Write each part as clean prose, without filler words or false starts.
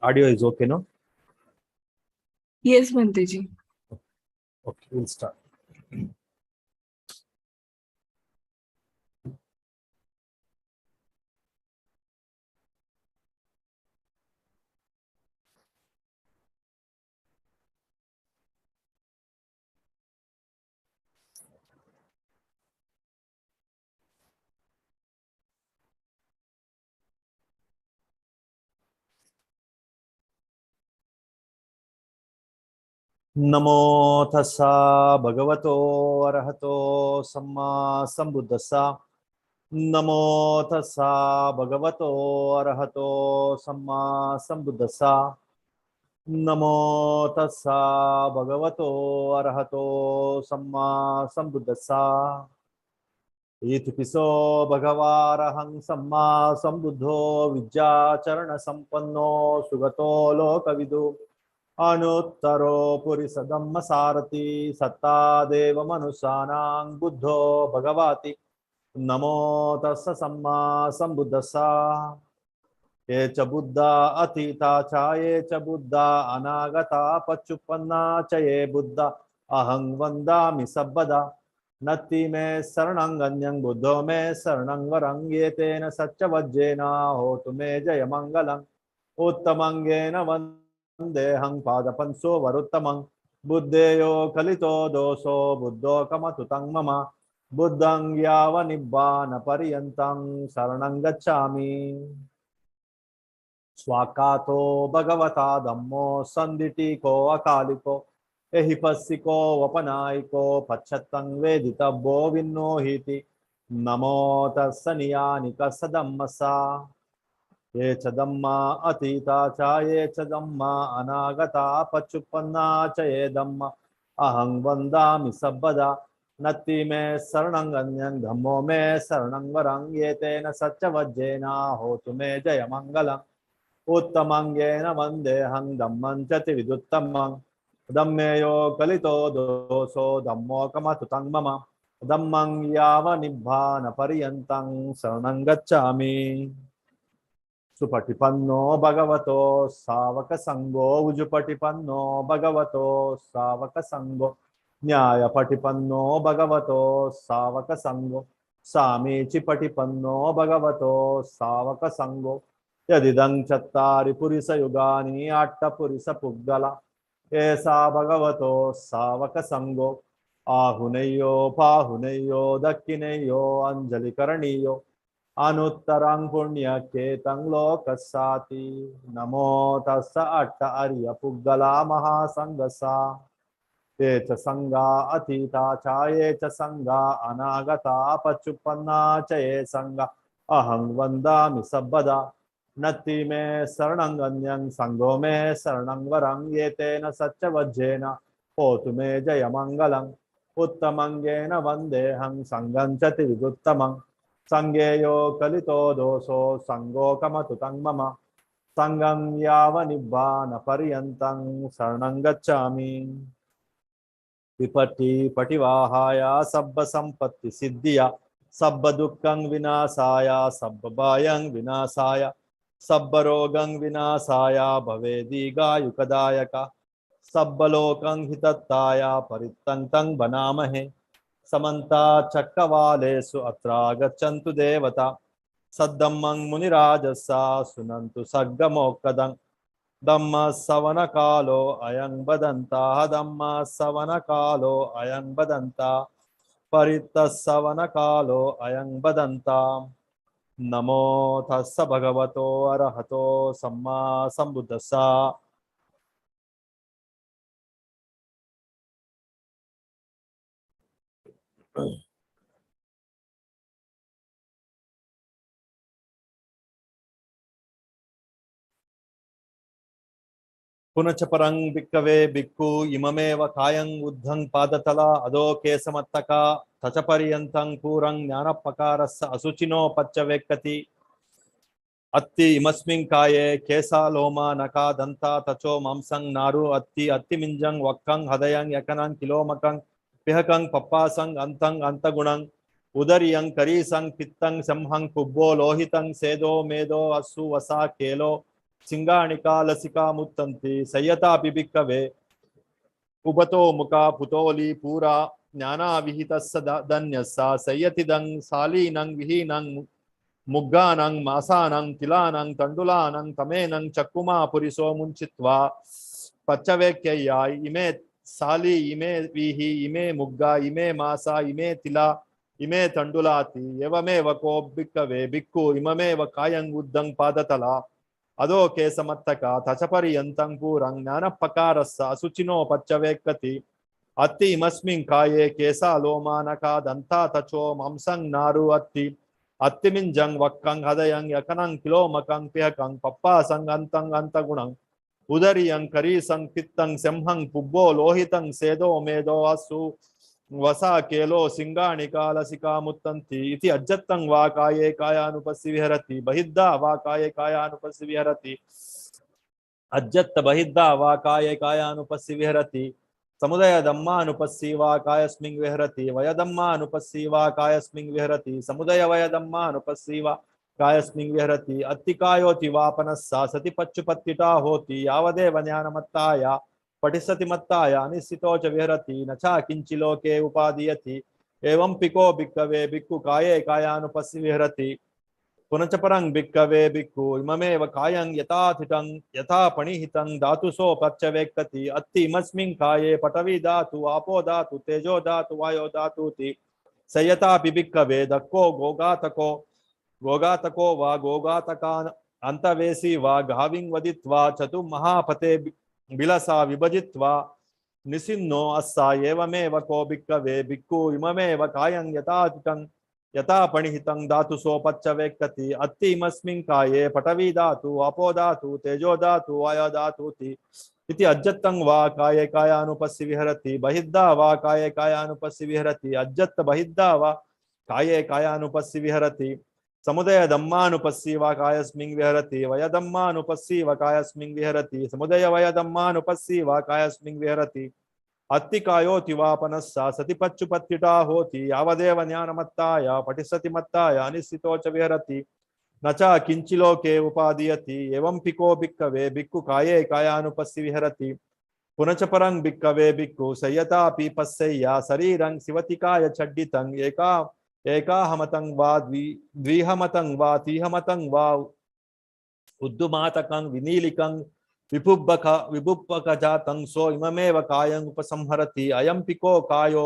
Audio is okay, no? Yes, Bhanteji. Okay, we'll start. नमो तस्सा भगवतो अरहतो सम्मा संबुद्धस्सा नमो तस्सा भगवतो अरहतो सम्मा संबुद्धस्सा नमो तस्सा भगवतो अरहतो सम्मा संबुद्धस्सा इतिपिसो भगवारहं सम्मा संबुद्धो विद्याचरण संपन्नो सुगतो लोकविदु अनुत्तरो पुरिसदम्म सारथि सत्ता देव मनुष्यानां बुद्धो भगवाति नमो तस्स सम्मा संबुद्धस्सा ये च बुद्धा अतीता च ये च बुद्धा अनागता पच्चुपन्ना च ये बुद्धा अहं वन्दामि सब्बदा नत्ति मे शरणं गण्यं बुद्धो मे शरणं वरं ये तेन सच्चवज्जेन होतु मे जयमङ्गलम् उत्तमङ्गेन वन्देऽहं पादपंसो वरुत्तमं बुद्धेयो कलितो दोषो बुद्धो कमतु तं मम बुद्धं यावनिब्बानपर्यन्तं शरणं गच्छामि स्वाकातो भगवता धम्मो संदिटिको अकालिको एहिपस्सिको वपनायिको पच्छत्तं वेदितव्यो विन्नोहीति नमो तस्सनियानिकस्स धम्मस्सा ये च धम्मा अतीता च ये च धम्मा अनागता पच्चुपन्ना च ये धम्मा अहं वन्दामि सब्बदा नत्ति मे शरणं गण्यं धम्मो मे शरणं वरं ये तेन सच्चवज्जेन होतु मे जयमङ्गलम् उत्तमंगेन वन्देऽहं धम्मं च त्रिविधुत्तमं धम्मेयो कलितो दोषो धम्मो कमतु तं मम धम्मं यावनिब्बानपर्यन्तं शरणं गच्छामि सुपटिपन्नो भगवतो सावकसंगो उजुपटिपन्नो भगवतो सावकसंगो न्यायपटिपन्नो भगवतो सावकसंगो सामीचिपटिपन्नो भगवतो सावकसंगो यदिदं चत्तारि पुरिसयुगानि अट्टपुरिसपुग्गला एषा भगवतो सावकसंगो आहुनैयो पाहुनैयो दक्षिणैयो अञ्जलिकरणीयो अनुत्तरं पुण्यकेतं लोकस्साति नमो तस्स अट्ट अर्यपुग्गला महासंगसा ये च संगा अतीता च ये च संगा अनागता पच्चुपन्ना च ये संगा अहं वन्दामि सब्बदा नत्ति मे शरणं गण्यं संगो मे शरणं वरं ये तेन सच्चवज्जेन होतु मे जयमङ्गलम् उत्तमङ्गेन वन्देऽहं संगं च त्रिविधुत्तमं संगेयो कलितो दोषो संगो कमतु तं मम संगं यावनिब्बानपर्यन्तं शरणं गच्छामि विपत्ति पटिवाहाय सब्ब संपत्ति सिद्धिया सब्ब दुःखं विनाशाय सब्ब भयं विनाशाय सब्ब रोगं विनाशाय भवेदीगायुकदायक सब्ब लोकं हितत्ताय परित्तं बनामहे समन्ता चक्रवालेषु अत्रागच्छन्तु देवता सद्धम्मं मुनिराजसा सुनन्तु सग्गमोक्कदं धम्म सवन कालो अयं बदन्ता धम्म सवन कालो अयं बदन्ता परित्त सवन कालो अयं बदन्ता नमो तस्स भगवतो अरहतो सम्मा संबुद्धस्सा पुनच परं भिक्कवे भिक्खु इममेव कायं उद्धं पादतला अदो केसमत्तका तच पर्यन्तं पूरं ज्ञानपकारस्य असुचिनो पच्चवेक्कति अत्ति इमस्मिन् काये केसा लोमा नका दन्ता तचो मांसं नारु अत्ति अत्तिमिञ्जं वक्कं हदयं यकनं किलोमकं पिहकं पप्पासं अन्तं अन्तगुणं उदर्यं करीसं पित्तं संहं कुब्बो लोहितं सेदो मेदो अस्सु वसा केलो सिंगाणिका लसिका मुत्तन्ति संयतापि भिक्खवे उबतो मुखा पुतोली पूरा ज्ञानाविहितस्य धन्यस्य संयतिदं सालीनं विहीनं मुग्गानं मासानं तिलानं तण्डुलानं तमेनं चक्कुमा पुरिसो मुञ्चित्वा पच्चवेक्यय्या इमे साली इमे विहि इमे मुग्गा इमे मासा इमे तिला इमे तण्डुलाति एवमेव को भिक्खवे भिक्खु इममेव कायं उद्धं पादतला अदो केसमत्तक तचपर्यन्तं पूरं ज्ञानपकारस्य असुचिनो पच्चवेक्कति अत्ति इमस्मिन् काये केसा लोमा नका दन्ता तचो मांसं नारु अत्ति अत्तिमिञ्जं वक्कं हदयं यकनं किलोमकं पिहकं पप्पासं अन्तं अन्तगुणं उदरियं करीसं पित्तं सेंहं पुब्बो लोहितं सेदो मेदो असु वसा केलो सिंगाणिका लसिका मुत्तन्ति इति अज्जत्तं वा काये कायानुपस्सि विहरति बहिद्धा वा काये कायानुपस्सि विहरति अज्जत्त बहिद्धा वा काये कायानुपस्सि विहरति समुदय धम्मानुपस्सि वा कायस्मिन् विहरति वयधम्मानुपस्सि वा कायस्मिन् विहरति समुदय वयधम्मानुपस्सि वा कायस्मिन् विहरति अत्तिकायोति वापनस्सा सति पच्चुपत्तिटा होति यावदेव ज्ञानमत्ताया पठिसति मत्ताया अनिश्चितो च विहरति न च किंचि लोके उपादीयति एवं पिको भिक्खवे भिक्खु काये कायानुपस्सि विहरति पुनश्च परं भिक्खवे भिक्खु इममेव कायं यथाथितं यथा पणिहितं धातुसो पच्चवेक्कति अत्ति इमस्मिन् काये पटवी धातु आपो धातु तेजो धातु वायो धातुति संयतापि भिक्खवे दक्को गोगातको वा गोगातकान् अन्तवेसी वा गाविं वदित्वा चतुर्महापते बिलसा विभजित्वा निसिन्नो अस्सा एवमेव को भिक्खवे भिक्खु इममेव कायं यथाथितं यथा पणिहितं धातुसो पच्चवेक्कति अत्ति इमस्मिन् काये पटवी धातु अपो धातु तेजो धातु वायो धातुति इति अज्जत्तं वा काये कायानुपस्सि विहरति बहिद्धा वा काये कायानुपस्सि विहरति अज्जत्त बहिद्धा वा काये कायानुपस्सि विहरति समुदय धम्मानुपस्सि वा कायस्मिन् विहरति वयधम्मानुपस्सि वा कायस्मिन् विहरति समुदय वयधम्मानुपस्सि वा कायस्मिन् विहरति अत्तिकायोति वापनस्सा सति पच्चुपत्तिटा होति यावदेव ज्ञानमत्ताया पठिसति मत्ताया अनिश्चितो च विहरति न च किंचि लोके उपादीयति एवं पिको भिक्खवे भिक्खु काये कायानुपस्सि विहरति पुनश्च परं भिक्खवे भिक्खु संयतापि पस्यैया शरीरं शिवतिकाय छड्डितं एकाहमतं वा द्विहमतं वा तिहमतं वा उद्दुमातकं विनीलिकं विभुपकजातं सो इममेव कायं उपसंहरति अयं पिको कायो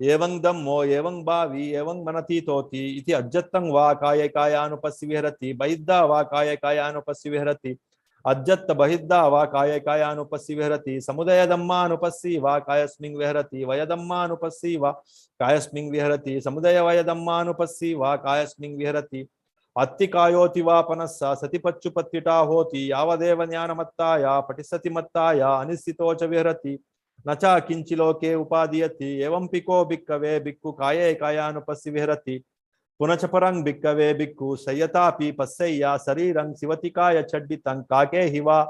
एवं धम्मो एवं भावी एवं मनतीतोति इति अज्जत्तं वा काये कायानुपस्सि विहरति बहिद्धा वा काये कायानुपस्सि विहरति अज्जत्त बहिद्धा वा काये कायानुपस्सि विहरति समुदय धम्मानुपस्सि वा कायस्मिन् विहरति वयधम्मानुपस्सि वा कायस्मिन् विहरति समुदय वयधम्मानुपस्सि वा कायस्मिन् विहरति अत्तिकायोति वापनस्सा सति पच्चुपत्तिटा होति यावदेव ज्ञानमत्ताया पठिसति मत्ताया अनिश्चितो च विहरति न च किंचि लोके उपादीयति एवं पिको भिक्खवे भिक्खु काये कायानुपस्सि विहरति पुनश्च परं भिक्खवे भिक्खु संयतापि पस्यैया शरीरं शिवतिकाय छड्डितं काके हि वा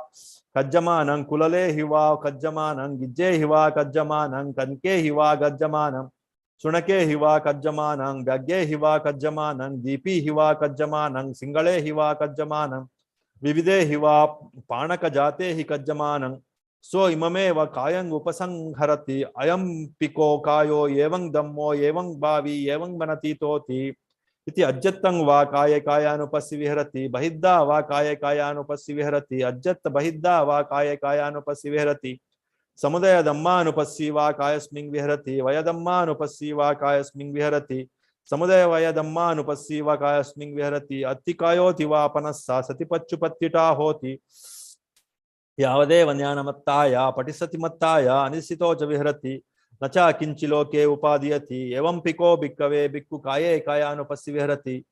कज्जमानं कुलले हि वा कज्जमानं गिज्जे हि वा कज्जमानं कनके हि वा गज्जमानं शुनके हि वा कज्जमानं गग्गे हि वा कज्जमानं दीपी हि वा कज्जमानं सिंगळे हि वा कज्जमानं विविधे हि वा पाणकजाते हि कज्जमानं सो इममेव कायं उपसंहरति अयं पिको कायो एवं धम्मो एवं भावी एवं मनतीतोति इति अज्जत्तं वा काये कायानुपस्सि विहरति बहिद्धा वा काये कायानुपस्सि विहरति अज्जत्त बहिद्धा वा काये कायानुपस्सि विहरति समुदय धम्मानुपस्सि वा कायस्मिन् विहरति वयधम्मानुपस्सि वा कायस्मिन् विहरति समुदय वयधम्मानुपस्सि वा कायस्मिन् विहरति अत्तिकायोति वापनस्सा सति पच्चुपत्तिटा होति यावदेव ज्ञानमत्ताया पठिसति मत्ताया अनिश्चितो च विहरति न च किंचि लोके उपादीयति एवं पिको भिक्खवे भिक्खु काये कायानुपस्सि विहरति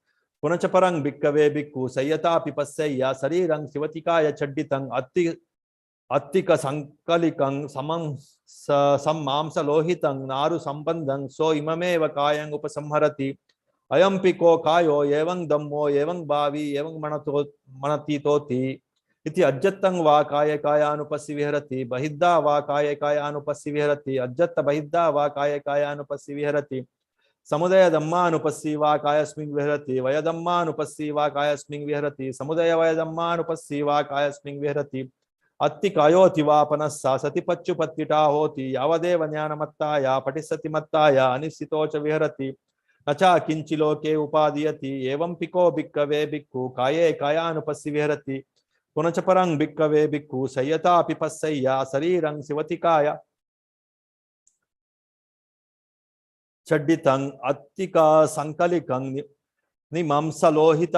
पुनश्च परं भिक्खवे भिक्खु संयतापि पस्यैया शरीरं शिवतिकाय छड्डितं अत्तिक संकलिकं समं सम्मांसलोहितं नारु संबंधं सो इममेव कायं उपसंहरति अयं पिको कायो एवं धम्मो एवं भावी एवं मनतीतोति इति अज्जत्तं वा काये कायानुपस्सि विहरति बहिद्धा वा काये कायानुपस्सि विहरति अज्जत्त बहिद्धा वा काये कायानुपस्सि विहरति समुदय धम्मानुपस्सीवा कायस्मिन् विहरति वय धम्मानुपस्सीवा कायस्मिन् विहरति समुदय वय धम्मानुपस्सीवा कायस्मिन् विहरति अत्ति कायोतिवापनस्सा सतिपच्युपत्तिटा होति यावदेव ज्ञानमत्ताया पठिसति मत्ताया अनिश्चितो च विहरति न च किंचिलोके उपादीयति एवं पिको भिक्खवे भिक्खु काये कायानुपस्सी विहरति पुनच परं भिक्खवे भिक्खु संयता पिपस्सय्या शरीरं शिवतिकाय चड्डितं अत्तिका संकलिकं निमंसलोहित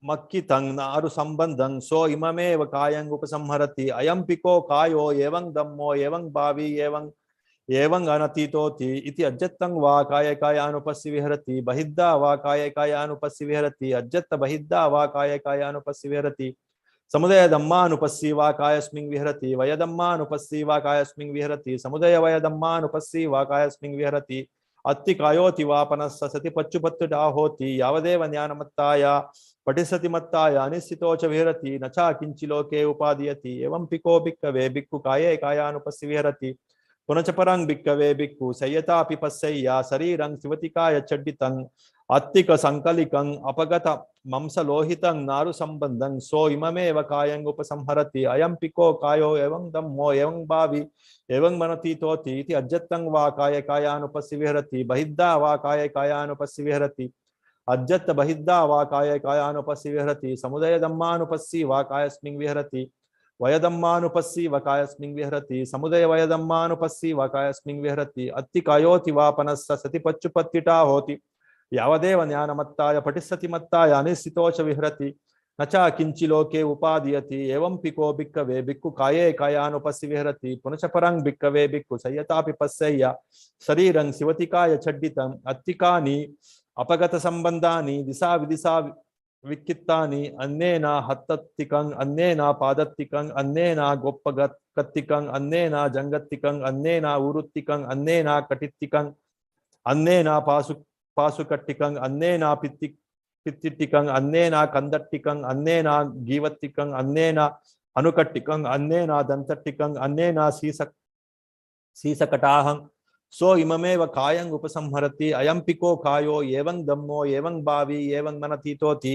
मक्कितं नारु संबंधं सो इममेव कायं उपसंहरति अयं पिको कायो एवं धम्मो एवं भावी एवं अनतीतोति इति अज्जत्तं वा काय कायानुपस्सी विहरति बहिद्धा वा काय कायानुपस्सी विहरति अज्जत् बहिद्धा वा काय कायानुपस्सी विहरति समुदय धम्मानुपस्सी वा कायस्मिन् विहरति वय धम्मानुपस्सी वा कायस्मिन् विहरति समुदय वय धम्मानुपस्सी वा कायस्मिन् विहरति अत्ति कायोतिवापनस्स सति पच्युपत्तिटा होति यावदेव ज्ञानमत्ताया पठिसति मत्ताया अनिश्चितो च विहरति न च किंचिलोके उपादीयति एवं पिको भिक्खवे भिक्खु काये कायानुपस्सी विहरति पुनच परं भिक्खवे भिक्खु संयता पिपस्सय्या शरीरं शिवतिकाय चड्डितं अत्तिक संकलिकं अपगत मंसलोहितं नारु संबंधं सो इममेव कायं उपसंहरति अयं पिको कायो एवं धम्मो एवं भावी एवं मनतीतोति इति अज्जत्तं वा काय कायानुपस्सी विहरति बहिद्धा वा काय कायानुपस्सी विहरति अज्जत् बहिद्धा वा काय कायानुपस्सी विहरति समुदय धम्मानुपस्सी वा कायस्मिन् विहरति वय धम्मानुपस्सी वा कायस्मिन् विहरति समुदय वय धम्मानुपस्सी वा कायस्मिन् विहरति अत्ति कायोतिवापनस्स सति पच्युपत्तिटा होति यावदेव ज्ञानमत्ताय पठिसति मत्ताय अनिश्चितो च विहरति न च किंचिलोके उपादीयति एवं पिको भिक्खवे भिक्खु काये कायानुपस्सी विहरति पुनच परं भिक्खवे भिक्खु संयता पिपस्सय्या शरीरं शिवतिकाय चड्डितं अत्तिकानि अपगत संबंधानि दिशा विदिशा विक्कित्तानि अन्नेन हत्तत्तिकं अन्नेन पादत्तिकं अन्नेन गोप्पगत्तिकं अन्नेन जंगत्तिकं अन्नेन उरुत्तिकं अन्नेन कटित्तिकं अन्नेन पासुकट्टिकं अन्नेन पित्तिट्टिकं अन्नेन कंदट्टिकं अन्नेन गीवत्तिकं अन्नेन अनुकट्टिकं अन्नेन दंतट्टिकं अन्नेन सीसकटाहं सो इममेव कायं उपसंहरति अयं पिको कायो एवं धम्मो एवं भावी एवं मनतीतोति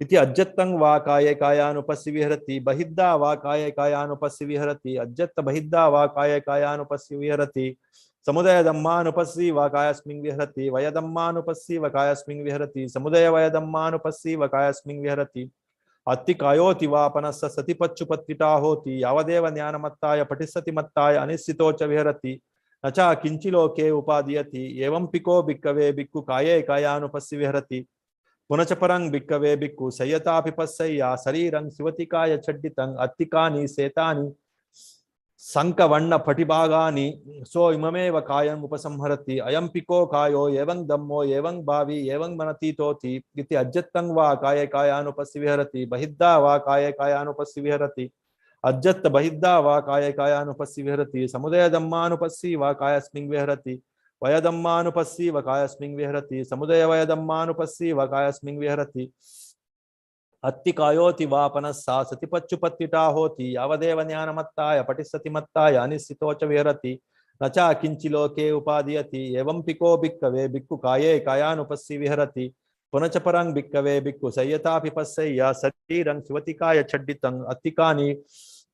इति अज्जत्तं वा काये कायानुपस्सी विहरति बहिद्धा वा काये कायानुपस्सी विहरति अज्जत् बहिद्धा वा काये कायानुपस्सी विहरति समुदय धम्मानुपस्सी वा कायस्मिन् विहरति वय धम्मानुपस्सी वा कायस्मिन् विहरति समुदय वय धम्मानुपस्सी वा कायस्मिन् विहरति अत्ति कायोतिवापनस्स सति पच्युपत्तिटा होति यावदेव ज्ञानमत्ताय पठिसति मत्ताय अनिश्चितो च विहरति न च किंचिलोके उपादीयति एवं पिको भिक्खवे भिक्खु काये कायानुपस्सी विहरति पुनच परं भिक्खवे भिक्खु संयता पिपस्सय्या शरीरं शिवतिकाय चड्डितं अत्तिकानि सेतानि संकवर्ण पटिभागानि सो इममेव कायं उपसंहरति अयं पिको कायो एवं धम्मो एवं भावी एवं मनतीतोति इति अज्जत्तं वा काये कायानुपस्सी विहरति बहिद्धा वा काये कायानुपस्सी विहरति अज्जत् बहिद्धा वा काये कायानुपस्सी विहरति समुदय धम्मानुपस्सी वा कायस्मिन् विहरति वय धम्मानुपस्सी वा कायस्मिन् विहरति समुदय वय धम्मानुपस्सी वा कायस्मिन् विहरति अत्ति कायोतिवापनस्सा सति पच्युपत्तिटा होति यावदेव ज्ञानमत्ताय पठिसति मत्ताय अनिश्चितो च विहरति न च किंचिलोके उपादीयति एवं पिको भिक्खवे भिक्खु काये कायानुपस्सी विहरति पुनच परं भिक्खवे भिक्खु संयता पिपस्सय्या शरीरं शिवतिकाय चड्डितं अत्तिकानि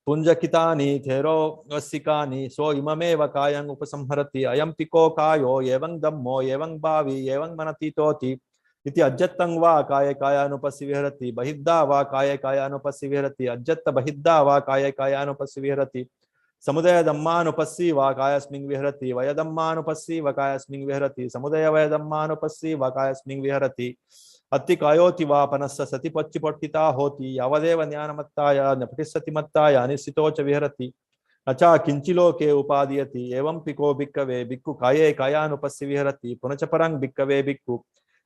पुंजकितानि थेरोवस्सिकानि सो इममेव कायं उपसंहरति अयं पिको कायो एवं धम्मो एवं भावी एवं मनतीतोति इति अज्जत्तं वा काये कायानुपस्सी विहरति बहिद्धा वा काये कायानुपस्सी विहरति अज्जत् बहिद्धा वा काये कायानुपस्सी विहरति समुदय धम्मानुपस्सी वा कायस्मिन् विहरति वय धम्मानुपस्सी वा कायस्मिन् विहरति समुदय वय धम्मानुपस्सी वा कायस्मिन् विहरति अत्ति कायोतिवापनस्स सति पच्युपट्टिता होति यावदेव ज्ञानमत्ताय पठिसति मत्ताय अनिश्चितो च विहरति न च किंचिलोके उपादीयति एवं पिको भिक्खवे भिक्खु काये कायानुपस्सी विहरति पुनच परं भिक्खवे भिक्खु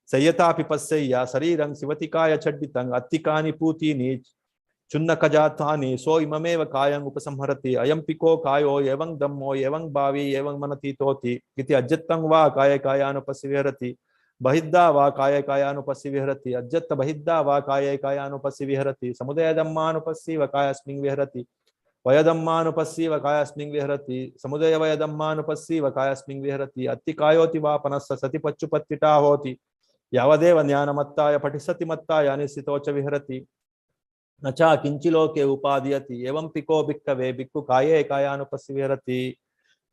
संयता पिपस्सय्या शरीरं शिवतिकाय चड्डितं अत्तिकानि पूतीनि चुन्नकजातानि सो इममेव कायं उपसंहरति अयं पिको कायो एवं धम्मो एवं भावी एवं मनतीतोति इति अज्जत्तं वा काये कायानुपस्सी विहरति बहिद्धा वा काये कायानुपस्सी विहरति अज्जत् बहिद्धा वा काये कायानुपस्सी विहरति समुदय धम्मानुपस्सी वा कायस्मिन् विहरति Vayadammanupasyiva kayasming viharati. Samudaya vayadammanupasyiva kayasming viharati. Atti kayoti va panassa sati pachupattita hoti. Yavadeva jnanamattaya patisati mattaya anisitocha viharati. Nacha kinchiloke upadiyati. Evam piko bhikkave bhikkhu kaye kayanupasyi viharati.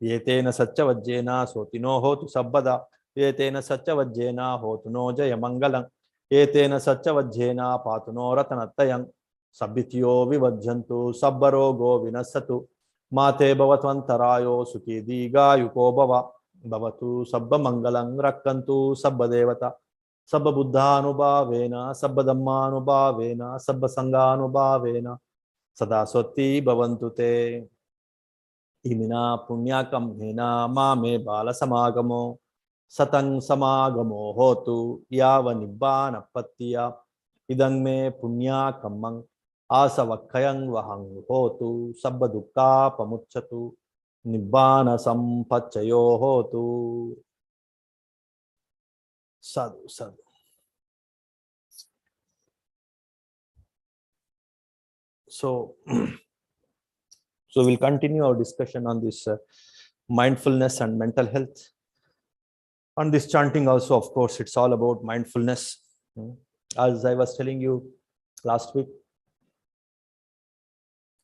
Yetena saccavajjena sotino hotu sabbada. Yetena saccavajjena hotu no jaya mangalam. Yetena saccavajjena patuno ratanattayam. Sabbityo vivajjantu sabbarogo vinasatu. Mate bhavatvantarayo sukhi digayuko bhava. Bhavatu sabba mangalam rakkantu sabba devata. Sabba buddhanubhavena, sabba dhammanubhavena, sabba sanganubhavena. Sada sotti bhavantu te. Imina punyakam hena mame bala samagamo. Satang samagamo hotu yava nibbana pattiya. Idang me punyakamang asavakkayang vahang hotu. Sabba dukkha pamucchatu. Nibbana sampacchayo hotu. Sadhu, sadhu. So we'll continue our discussion on this mindfulness and mental health. On this chanting also, of course, it's all about mindfulness. As I was telling you last week,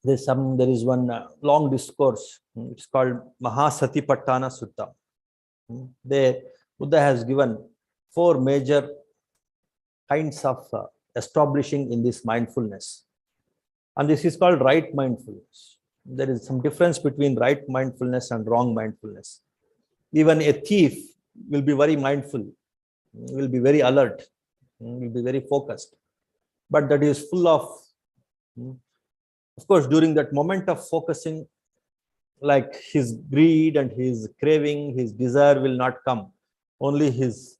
there is one long discourse. It's called Mahasatipattana Sutta. There, Buddha has given 4 major kinds of establishing in this mindfulness. And this is called right mindfulness. There is some difference between right mindfulness and wrong mindfulness. Even a thief will be very mindful, will be very alert, will be very focused. But that is full of course, during that moment of focusing, like his greed and his craving, his desire will not come. Only his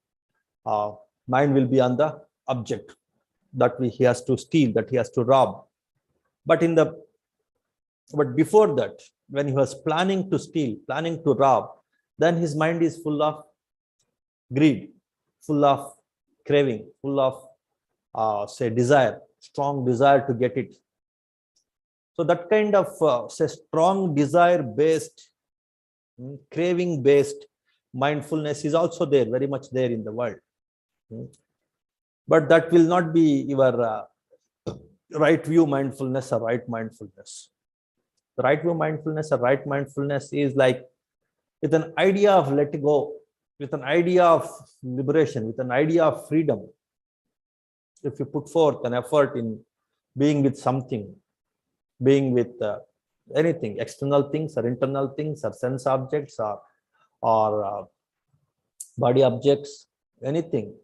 mind will be on the object that he has to steal, that he has to rob. But before that, when he was planning to steal, planning to rob, then his mind is full of greed, full of craving, full of say desire, strong desire to get it. So that kind of say strong desire-based, craving-based mindfulness is also there, very much there in the world. But that will not be your right view mindfulness or right mindfulness. The right view mindfulness or right mindfulness is like with an idea of letting go, with an idea of liberation, with an idea of freedom. If you put forth an effort in being with something, being with anything, external things or internal things or sense objects or body objects, anything,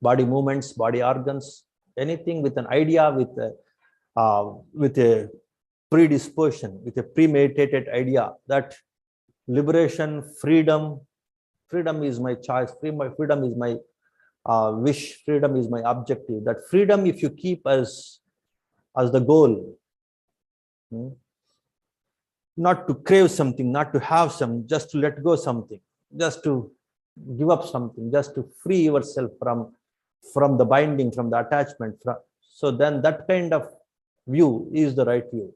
body movements, body organs, anything with an idea, with a predisposition, with a premeditated idea that liberation, freedom is my choice, freedom is my wish, freedom is my objective. That freedom, if you keep as the goal, not to crave something, not to have some, just to let go something, just to give up something, just to free yourself from the binding, from the attachment. So then that kind of view is the right view.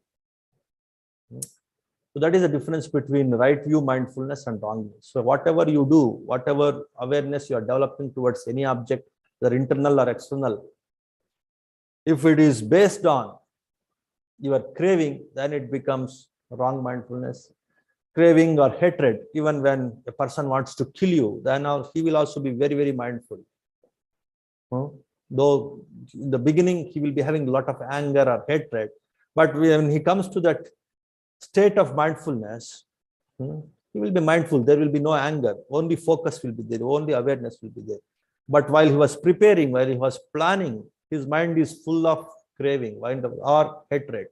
So that is the difference between right view mindfulness and wrong view. So whatever you do, whatever awareness you are developing towards any object, whether internal or external, if it is based on your craving, then it becomes wrong mindfulness. Craving or hatred, even when a person wants to kill you, then he will also be very, very mindful. Though in the beginning he will be having a lot of anger or hatred, but when he comes to that state of mindfulness, he will be mindful. There will be no anger, only focus will be there, only awareness will be there. But while he was preparing, while he was planning, his mind is full of craving or hatred.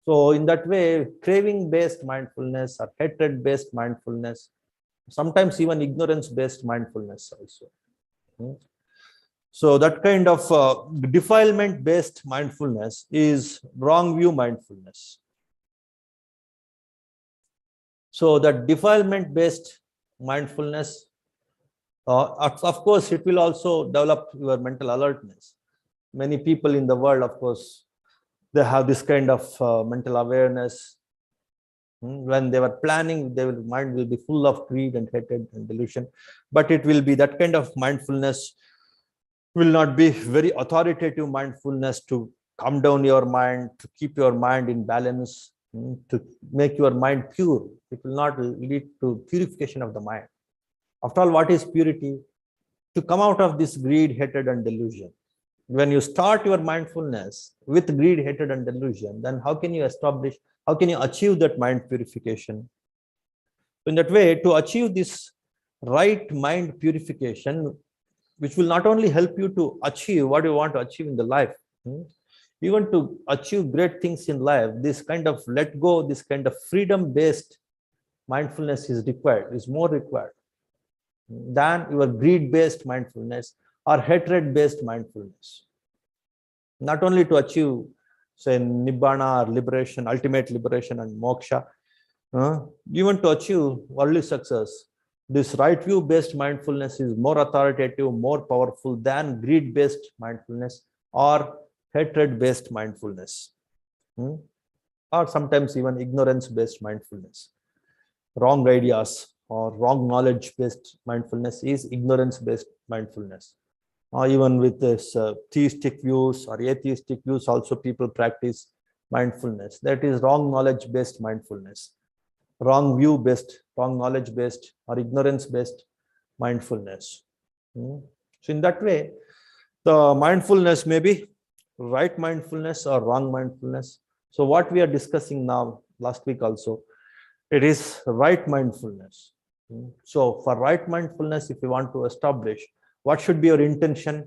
So in that way, craving-based mindfulness or hatred-based mindfulness, sometimes even ignorance-based mindfulness also. So that kind of defilement-based mindfulness is wrong view mindfulness. So that defilement-based mindfulness, of course, it will also develop your mental alertness. Many people in the world, of course, they have this kind of mental awareness. When they were planning, their mind will be full of greed and hatred and delusion, but it will be that kind of mindfulness will not be very authoritative mindfulness to calm down your mind, to keep your mind in balance, to make your mind pure. It will not lead to purification of the mind. After all, what is purity? To come out of this greed, hatred, and delusion. When you start your mindfulness with greed, hatred, and delusion, then how can you establish, how can you achieve that mind purification? In that way, to achieve this right mind purification, which will not only help you to achieve what you want to achieve in the life, even to achieve great things in life, this kind of let go, this kind of freedom-based mindfulness is required, is more required than your greed-based mindfulness or hatred-based mindfulness. Not only to achieve, say, nibbana or liberation, ultimate liberation and moksha, even to achieve worldly success, this right view-based mindfulness is more authoritative, more powerful than greed-based mindfulness or hatred-based mindfulness, or sometimes even ignorance-based mindfulness. Wrong ideas or wrong knowledge-based mindfulness is ignorance-based mindfulness. Or even with this theistic views or atheistic views, also people practice mindfulness. That is wrong knowledge-based mindfulness, wrong view-based, wrong knowledge-based, or ignorance-based mindfulness. So in that way, the mindfulness may be right mindfulness or wrong mindfulness. So what we are discussing now, last week also, it is right mindfulness. So for right mindfulness, if you want to establish, what should be your intention?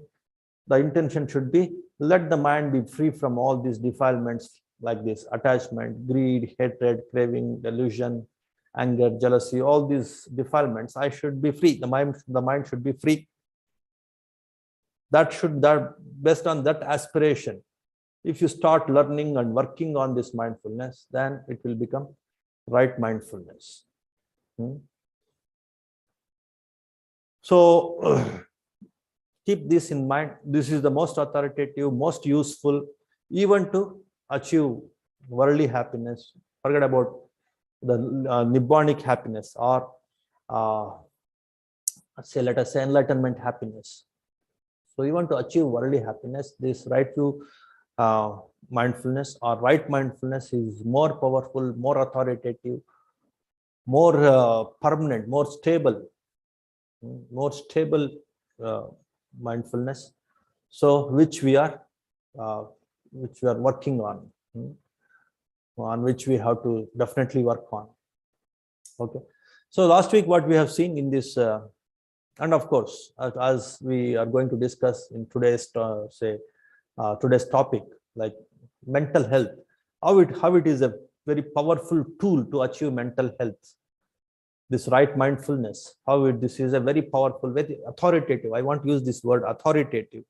The intention should be, let the mind be free from all these defilements like this: attachment, greed, hatred, craving, delusion, anger, jealousy, all these defilements. I should be free. The mind should be free. That based on that aspiration, if you start learning and working on this mindfulness, then it will become right mindfulness. So keep this in mind. This is the most authoritative, most useful, even to achieve worldly happiness. Forget about the nibbanic happiness, or let us say enlightenment happiness. So even to achieve worldly happiness, this right view mindfulness or right mindfulness is more powerful, more authoritative, more permanent, more stable mindfulness. So which we are working on which we have to definitely work on. Okay. So last week, what we have seen in this, and of course, as we are going to discuss in today's today's topic, like mental health, how it is a very powerful tool to achieve mental health. This right mindfulness, this is a very powerful, very authoritative. I want to use this word authoritative.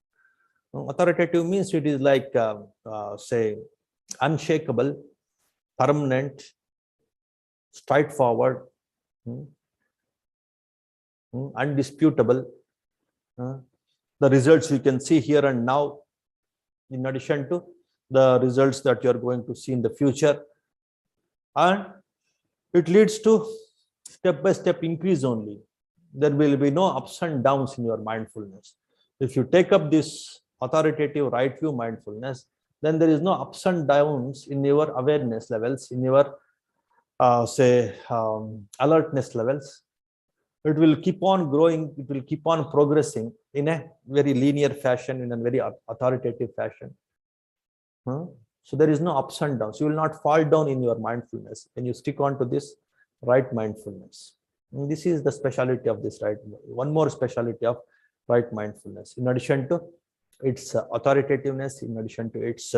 Authoritative means it is like, say, unshakable, permanent, straightforward, undisputable. The results you can see here and now, in addition to the results that you are going to see in the future. And it leads to step-by-step increase only. There will be no ups and downs in your mindfulness. If you take up this authoritative right view mindfulness, then there is no ups and downs in your awareness levels, in your alertness levels. It will keep on growing, it will keep on progressing in a very linear fashion, in a very authoritative fashion. So there is no ups and downs. You will not fall down in your mindfulness when you stick on to this right mindfulness. And this is the speciality of this right. One more speciality of right mindfulness, in addition to its authoritativeness, in addition to its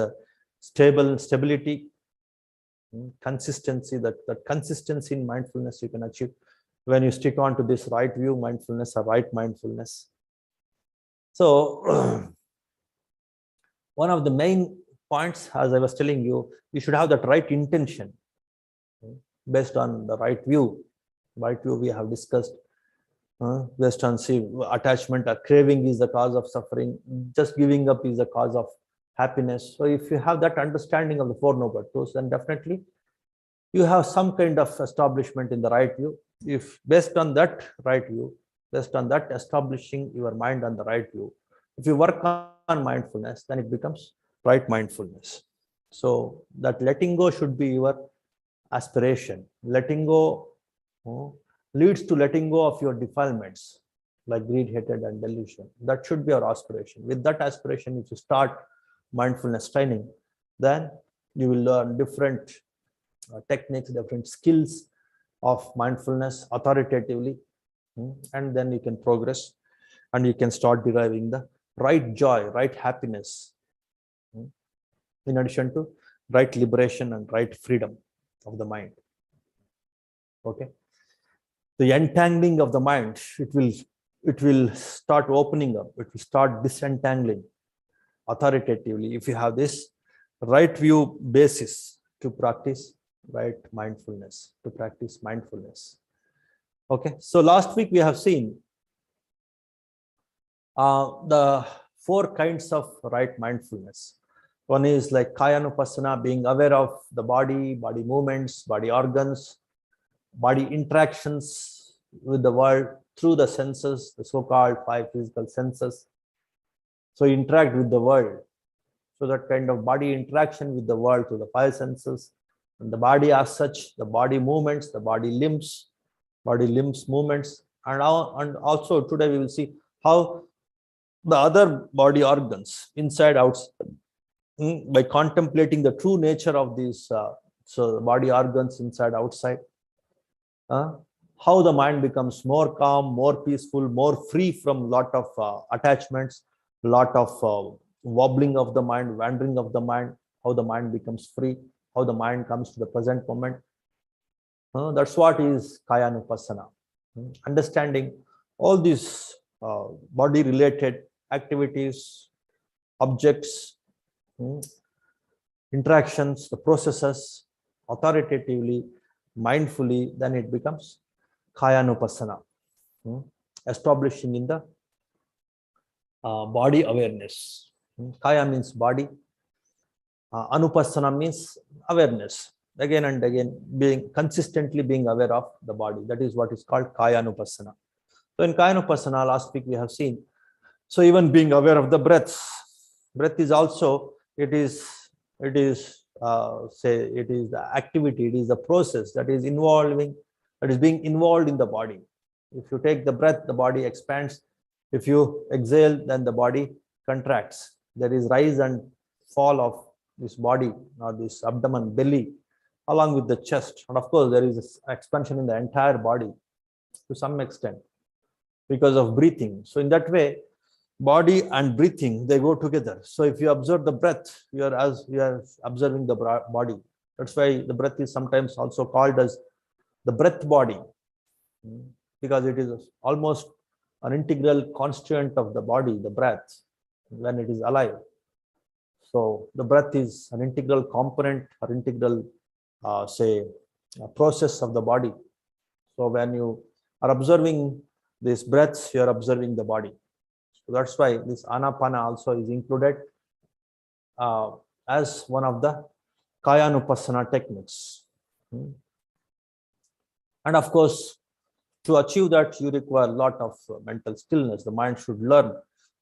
stability, consistency. That consistency in mindfulness you can achieve when you stick on to this right view mindfulness or right mindfulness. So one of the main points, as I was telling you, you should have that right intention based on the right view. Right view we have discussed, based on attachment or craving is the cause of suffering, just giving up is the cause of happiness. So if you have that understanding of the Four Noble Truths, then definitely you have some kind of establishment in the right view. If based on that right view, based on that establishing your mind on the right view, if you work on mindfulness, then it becomes right mindfulness. So that letting go should be your aspiration. Letting go leads to letting go of your defilements like greed, hatred, and delusion. That should be our aspiration. With that aspiration, if you start mindfulness training, then you will learn different techniques, different skills of mindfulness authoritatively, and then you can progress and you can start deriving the right joy, right happiness, in addition to right liberation and right freedom of the mind. Okay, the entangling of the mind, it will start opening up, it will start disentangling authoritatively if you have this right view basis to practice right mindfulness, to practice mindfulness. Okay, so last week we have seen the four kinds of right mindfulness. One is like Kayanupassana, being aware of the body, body movements, body organs, body interactions with the world through the senses, the so-called five physical senses. So interact with the world. So that kind of body interaction with the world through the five senses, and the body as such, the body movements, the body limbs movements, and also today we will see how the other body organs, inside, outside, by contemplating the true nature of these so the body organs inside, outside, how the mind becomes more calm, more peaceful, more free from lot of attachments, lot of wobbling of the mind, wandering of the mind, how the mind becomes free, how the mind comes to the present moment. That's what is Kayanupassana. Understanding all these body related activities, objects, interactions, the processes authoritatively, mindfully, then it becomes Kayanupassana, establishing in the body awareness. Kaya means body, Anupassana means awareness, again and again consistently being aware of the body. That is what is called Kayanupassana. So in Kayanupassana, last week we have seen, so even being aware of the breath is also, it is the activity, it is the process that is being involved in the body. If you take the breath, the body expands. If you exhale, then the body contracts. There is rise and fall of this body, or this abdomen, belly, along with the chest. And of course, there is expansion in the entire body to some extent because of breathing. So in that way, body and breathing, they go together. So if you observe the breath, you are observing the body. That's why the breath is sometimes also called as the breath body, because it is almost an integral constituent of the body, the breath, when it is alive. So the breath is an integral component or integral, process of the body. So when you are observing these breaths, you are observing the body. So that's why this Anapana also is included as one of the Kayanupassana techniques. And of course, to achieve that, you require a lot of mental stillness. The mind should learn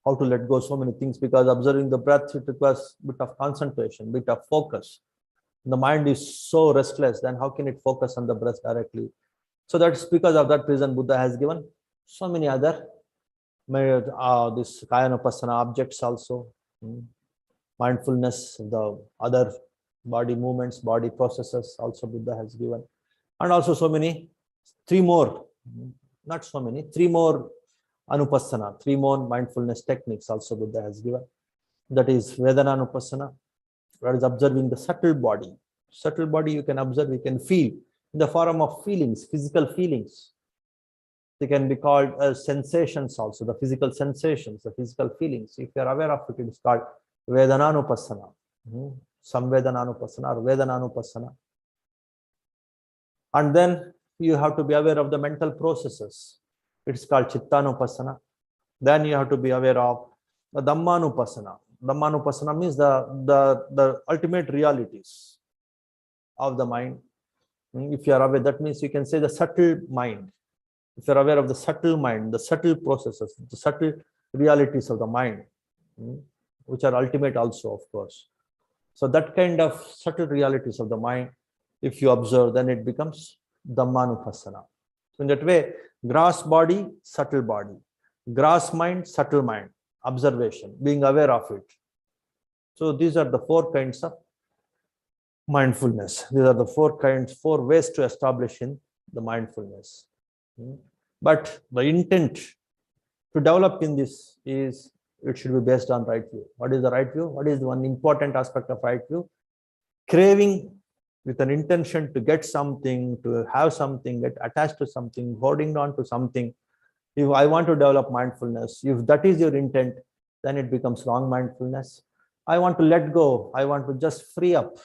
how to let go so many things, because observing the breath, it requires a bit of concentration, bit of focus. The mind is so restless, then how can it focus on the breath directly? So that's because of that reason Buddha has given so many other this Kayanupassana objects also, mindfulness, the other body movements, body processes also Buddha has given, and also three more Anupassana, 3 more mindfulness techniques also Buddha has given. That is Vedananupassana, that is observing the subtle body. Subtle body you can observe, you can feel in the form of feelings, physical feelings. They can be called as sensations also, the physical sensations, the physical feelings. If you are aware of it, it is called Vedananupassana, Samvedananupassana or Vedananupassana. And then you have to be aware of the mental processes. It's called Chittanupassana. Then you have to be aware of the Dhammanupassana. Dhammanupassana means the ultimate realities of the mind. If you are aware, that means you can say the subtle mind. If you're aware of the subtle mind, the subtle processes, the subtle realities of the mind, which are ultimate also, of course. So that kind of subtle realities of the mind, if you observe, then it becomes Dhammanupassana. So in that way, gross body, subtle body, gross mind, subtle mind, observation, being aware of it. So these are the four kinds of mindfulness. These are the four ways to establish in the mindfulness. But the intent to develop in this is it should be based on right view. What is the right view? What is the one important aspect of right view? Craving with an intention to get something, to have something, get attached to something, holding on to something. If I want to develop mindfulness, if that is your intent, then it becomes wrong mindfulness. I want to let go. I want to just free up.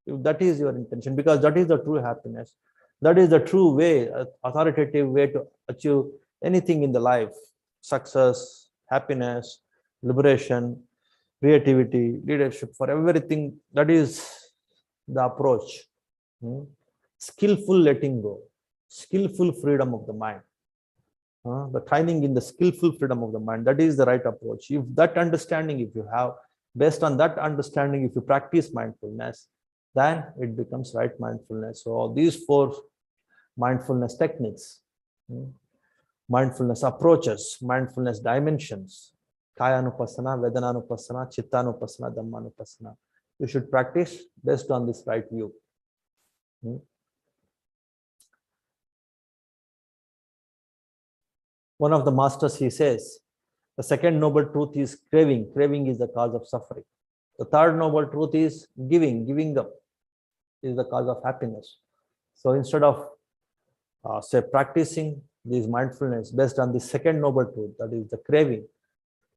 If that is your intention, because that is the true happiness. That is the true way, authoritative way to achieve anything in the life. Success, happiness, liberation, creativity, leadership, for everything. That is the approach. Skillful letting go, skillful freedom of the mind. The training in the skillful freedom of the mind, that is the right approach. If that understanding, if you have, based on that understanding, if you practice mindfulness, then it becomes right mindfulness. So these four mindfulness techniques, mindfulness approaches, mindfulness dimensions, Kayanupassana, Vedananupassana, Chittanupassana, Dhammanupassana, you should practice based on this right view. One of the masters, he says, the second noble truth is craving. Craving is the cause of suffering. The third noble truth is giving. Giving up is the cause of happiness. So instead of say practicing this mindfulness based on the second noble truth, that is the craving,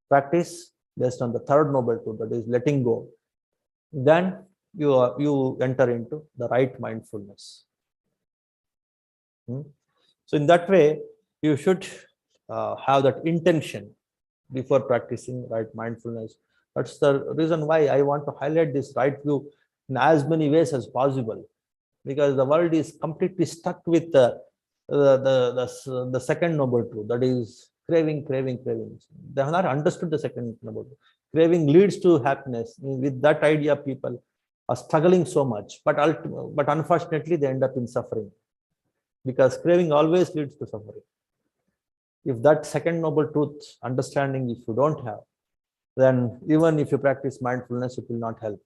practice based on the third noble truth, that is letting go, then you enter into the right mindfulness. So in that way, you should have that intention before practicing right mindfulness. That's the reason why I want to highlight this right view in as many ways as possible, because the world is completely stuck with the second noble truth, that is craving. They have not understood the second noble truth. Craving leads to happiness. With that idea, people are struggling so much, but unfortunately they end up in suffering, because craving always leads to suffering. If that second noble truth understanding, if you don't have, then even if you practice mindfulness, it will not help.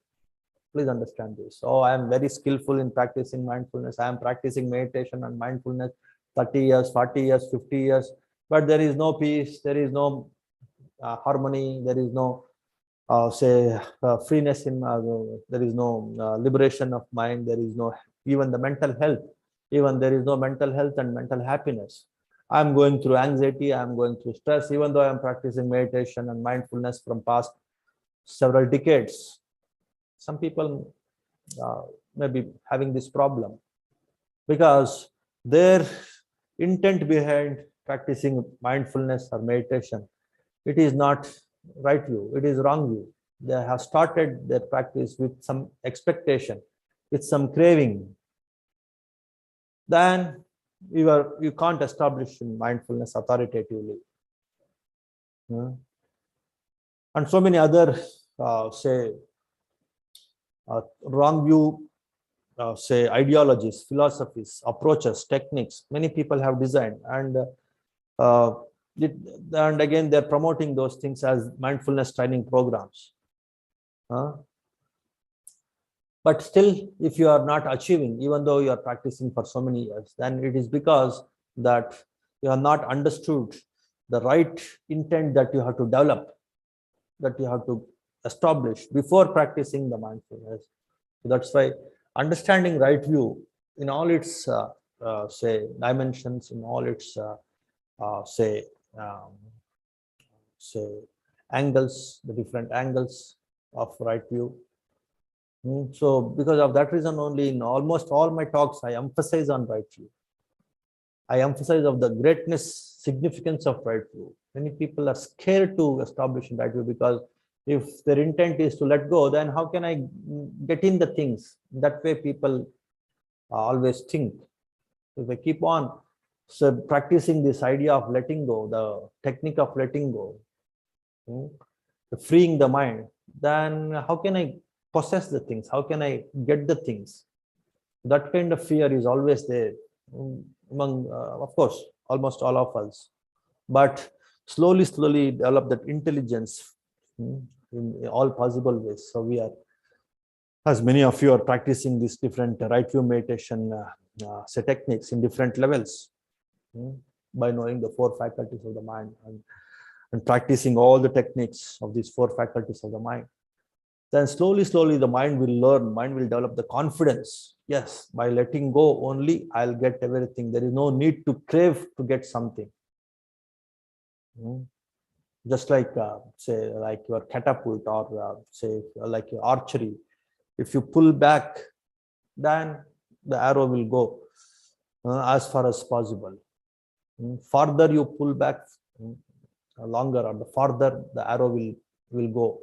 Please understand this. Oh, I am very skillful in practicing mindfulness. I am practicing meditation and mindfulness 30 years, 40 years, 50 years, but there is no peace, there is no harmony, there is no freeness in, there is no liberation of mind, there is no even the mental health, even there is no mental health and mental happiness. I am going through anxiety, I am going through stress, even though I am practicing meditation and mindfulness from past several decades. Some people may be having this problem because their intent behind practicing mindfulness or meditation, it is not right view, it is wrong view. They have started their practice with some expectation, with some craving. Then you can't establish mindfulness authoritatively. And so many other wrong view, say ideologies, philosophies, approaches, techniques, many people have designed, and again they're promoting those things as mindfulness training programs. But still, if you are not achieving, even though you are practicing for so many years, then it is because that you have not understood the right intent that you have to develop, that you have to establish before practicing the mindfulness. So that's why understanding right view in all its dimensions, in all its angles, the different angles of right view. So because of that reason only, in almost all my talks, I emphasize on right view. I emphasize of the greatness, significance of right view. Many people are scared to establish right view because If their intent is to let go, then how can I get in the things? That way people always think. If I keep on practicing this idea of letting go, the technique of letting go, freeing the mind, then how can I possess the things? How can I get the things? That kind of fear is always there among, of course, almost all of us. But slowly develop that intelligence in all possible ways. So we are, as many of you are practicing these different right view meditation techniques in different levels, by knowing the 4 faculties of the mind and practicing all the techniques of these 4 faculties of the mind, then slowly the mind will learn, mind will develop the confidence. Yes, by letting go only, I'll get everything. There is no need to crave to get something. Just like, say, like your catapult, or say, like your archery. If you pull back, then the arrow will go as far as possible. Farther you pull back, longer, or the farther the arrow will go.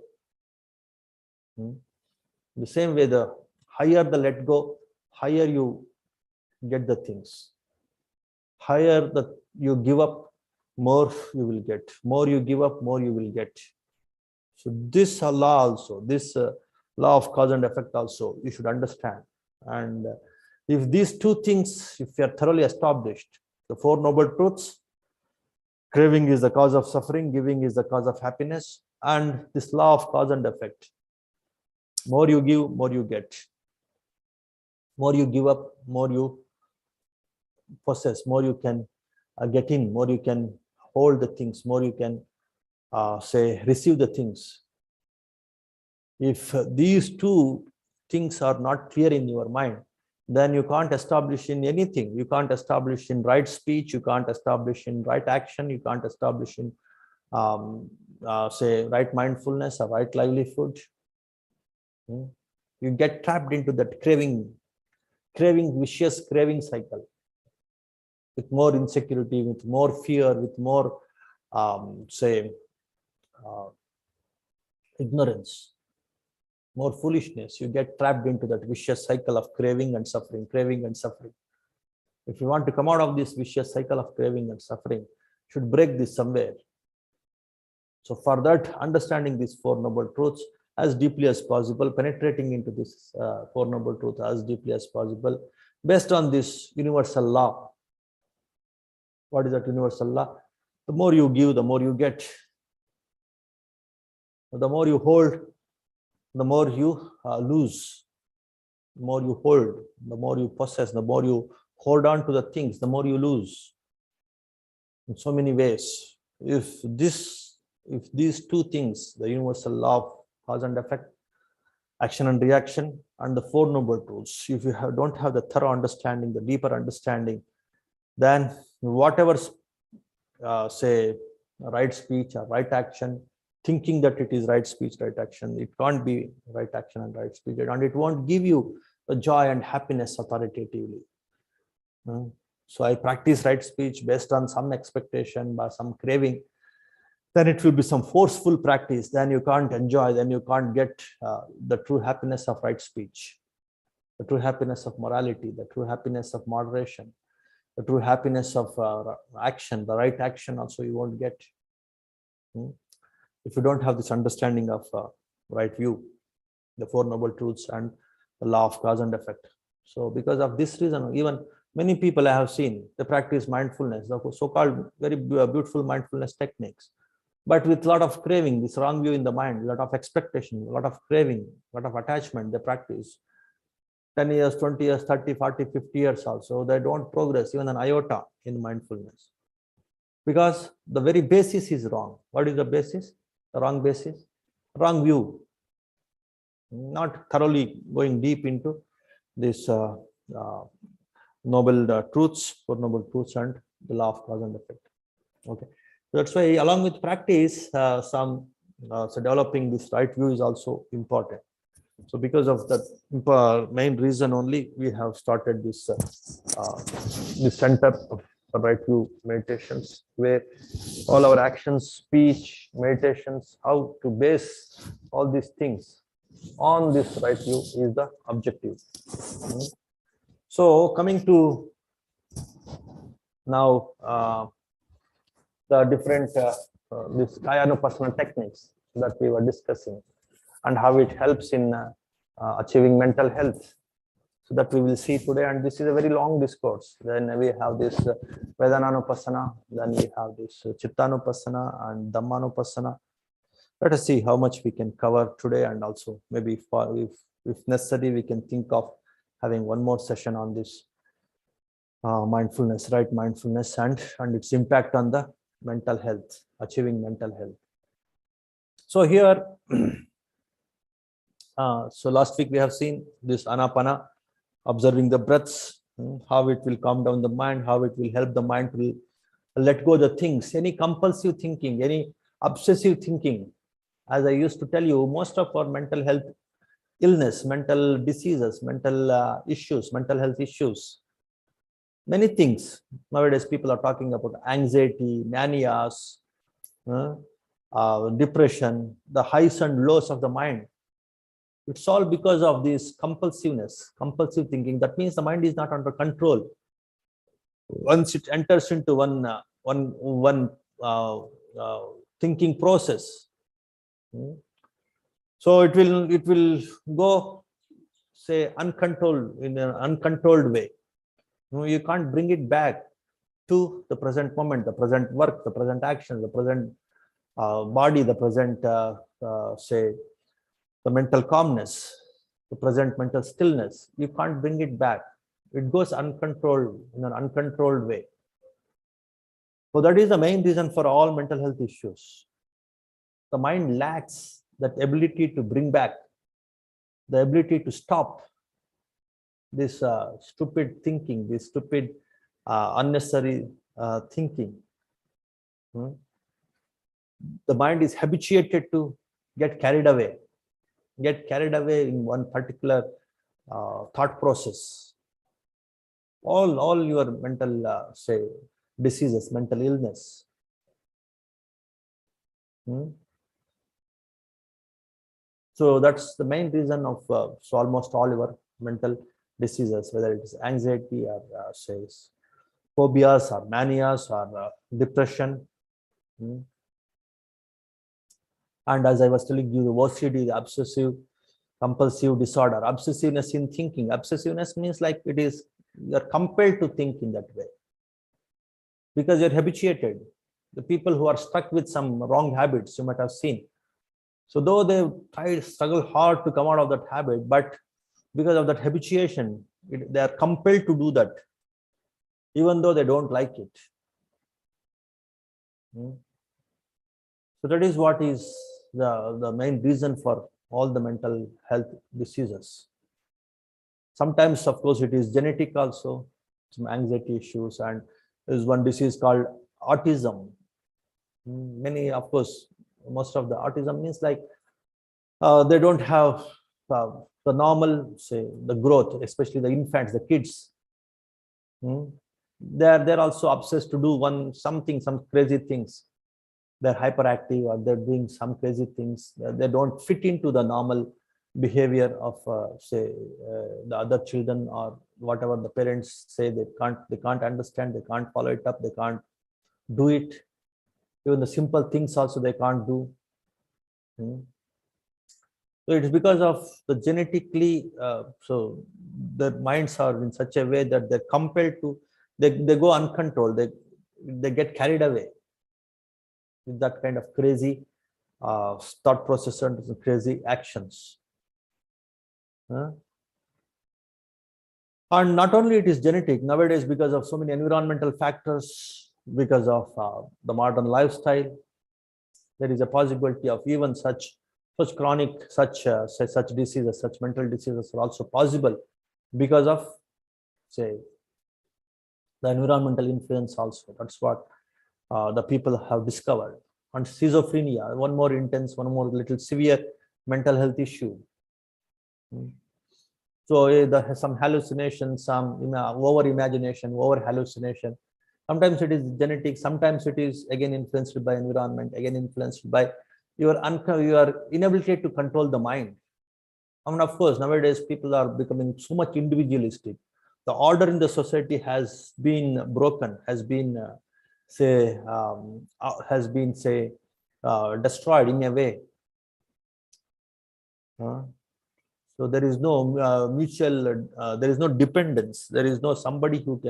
The same way, the higher the let go, higher you get the things. Higher the you give up, more you will get. More you give up, more you will get. So this law also, this law of cause and effect also, you should understand. And if these 2 things, if you are thoroughly established, the 4 noble truths, craving is the cause of suffering, giving is the cause of happiness, and this law of cause and effect. More you give, more you get. More you give up, more you possess, more you can get in, more you can hold the things, more you can say receive the things. If these 2 things are not clear in your mind, then you can't establish in anything. You can't establish in right speech, you can't establish in right action, you can't establish in say right mindfulness or right livelihood. You get trapped into that craving, vicious craving cycle, with more insecurity, with more fear, with more ignorance, more foolishness. You get trapped into that vicious cycle of craving and suffering, craving and suffering. If you want to come out of this vicious cycle of craving and suffering, you should break this somewhere. So for that, understanding these 4 noble truths as deeply as possible, penetrating into this 4 noble truths as deeply as possible, based on this universal law. What is that universal law? The more you give, the more you get. The more you hold, the more you lose. The more you hold, the more you possess, the more you hold on to the things, the more you lose. In so many ways. If these 2 things, the universal law of cause and effect, action and reaction, and the 4 noble truths, if you don't have the thorough understanding, the deeper understanding, then whatever say right speech or right action, thinking that it is right speech, right action, it can't be right action and right speech, and it won't give you the joy and happiness authoritatively. So I practice right speech based on some expectation, by some craving, then it will be some forceful practice, then you can't enjoy, then you can't get the true happiness of right speech, the true happiness of morality, the true happiness of moderation, the true happiness of action, the right action also you won't get. If you don't have this understanding of right view, the 4 noble truths and the law of cause and effect. So because of this reason, even many people I have seen, they practice mindfulness, the so-called very beautiful mindfulness techniques, but with a lot of craving, this wrong view in the mind, a lot of expectation, a lot of craving, a lot of attachment. They practice 10 years, 20 years, 30, 40, 50 years also. They don't progress even an iota in mindfulness, because the very basis is wrong. What is the basis? The wrong basis, wrong view. Not thoroughly going deep into this noble truths, 4 noble truths and the law of cause and effect. Okay. That's why along with practice, so developing this right view is also important. So because of that main reason only, we have started this this center right view meditations, where all our actions, speech, meditations, how to base all these things on this right view is the objective. So coming to now the different this Kayanupassana techniques that we were discussing and how it helps in achieving mental health. So that we will see today, and this is a very long discourse. Then we have this Vedananupassana, then we have this Chittanupassana and Dhammanupassana. Let us see how much we can cover today, and also maybe if necessary, we can think of having one more session on this mindfulness, right? Mindfulness and its impact on the mental health, achieving mental health. So here, so last week we have seen this Anapana, observing the breaths, how it will calm down the mind, how it will help the mind to let go the things, any compulsive thinking, any obsessive thinking. As I used to tell you, most of our mental health illness, mental diseases, mental issues, mental health issues, many things. Nowadays, people are talking about anxiety, manias, depression, the highs and lows of the mind. It's all because of this compulsiveness, compulsive thinking. That means the mind is not under control. Once it enters into one thinking process, so it will go, say, uncontrolled, in an uncontrolled way. You can't bring it back to the present moment, the present work, the present action, the present body, the present say, the mental calmness, the present mental stillness. You can't bring it back. It goes uncontrolled, in an uncontrolled way. So that is the main reason for all mental health issues. The mind lacks that ability to bring back, the ability to stop this stupid thinking, this stupid unnecessary thinking. The mind is habituated to get carried away in one particular thought process. All your mental say diseases, mental illness. So that's the main reason of so almost all your mental diseases, whether it is anxiety or say phobias or manias or depression. And as I was telling you, the OCD, the obsessive compulsive disorder, obsessiveness in thinking. Obsessiveness means like it is, you're compelled to think in that way because you're habituated. The people who are stuck with some wrong habits, you might have seen. So though they struggle hard to come out of that habit, but because of that habituation, they are compelled to do that, even though they don't like it. So that is what is the main reason for all the mental health diseases. Sometimes, of course, it is genetic also, some anxiety issues, and there is one disease called autism. Many, of course, most of the autism means like they don't have the normal, say, the growth, especially the infants, the kids. They're also obsessed to do some crazy things. They're hyperactive, or they're doing some crazy things. They don't fit into the normal behavior of say the other children, or whatever the parents say. They can't understand, they can't follow it up, they can't do it. Even the simple things also they can't do. So it's because of the genetically, so their minds are in such a way that they're compelled to, they go uncontrolled, they get carried away with that kind of crazy thought process and crazy actions. And not only it is genetic, nowadays because of so many environmental factors, because of the modern lifestyle, there is a possibility of even such chronic, such diseases, such mental diseases are also possible because of, say, the environmental influence also. That's what the people have discovered. And schizophrenia, one more intense, one more little severe mental health issue. So some hallucination, some over imagination, over hallucination. Sometimes it is genetic, sometimes it is again influenced by environment, again influenced by your inability to control the mind. I mean, of course, nowadays people are becoming so much individualistic. The order in the society has been broken, has been destroyed in a way. So there is no there is no dependence. There is no somebody whom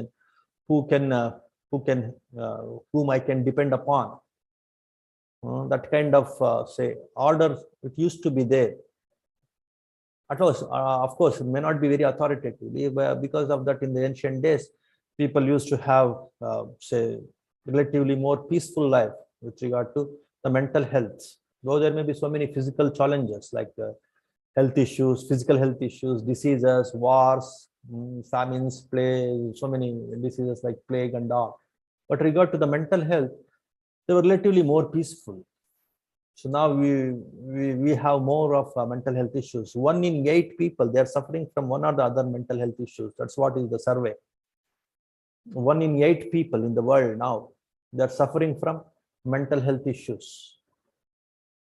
I can depend upon. That kind of order, it used to be there. Of course, it may not be very authoritative. Because of that, in the ancient days, people used to have, relatively more peaceful life with regard to the mental health. Though there may be so many physical challenges like health issues, physical health issues, diseases, wars, famines, plague, so many diseases like plague and all. But regard to the mental health, they were relatively more peaceful. So now we have more of mental health issues. 1 in 8 people, they are suffering from one or the other mental health issues. That's what is the survey. 1 in 8 people in the world now, they are suffering from mental health issues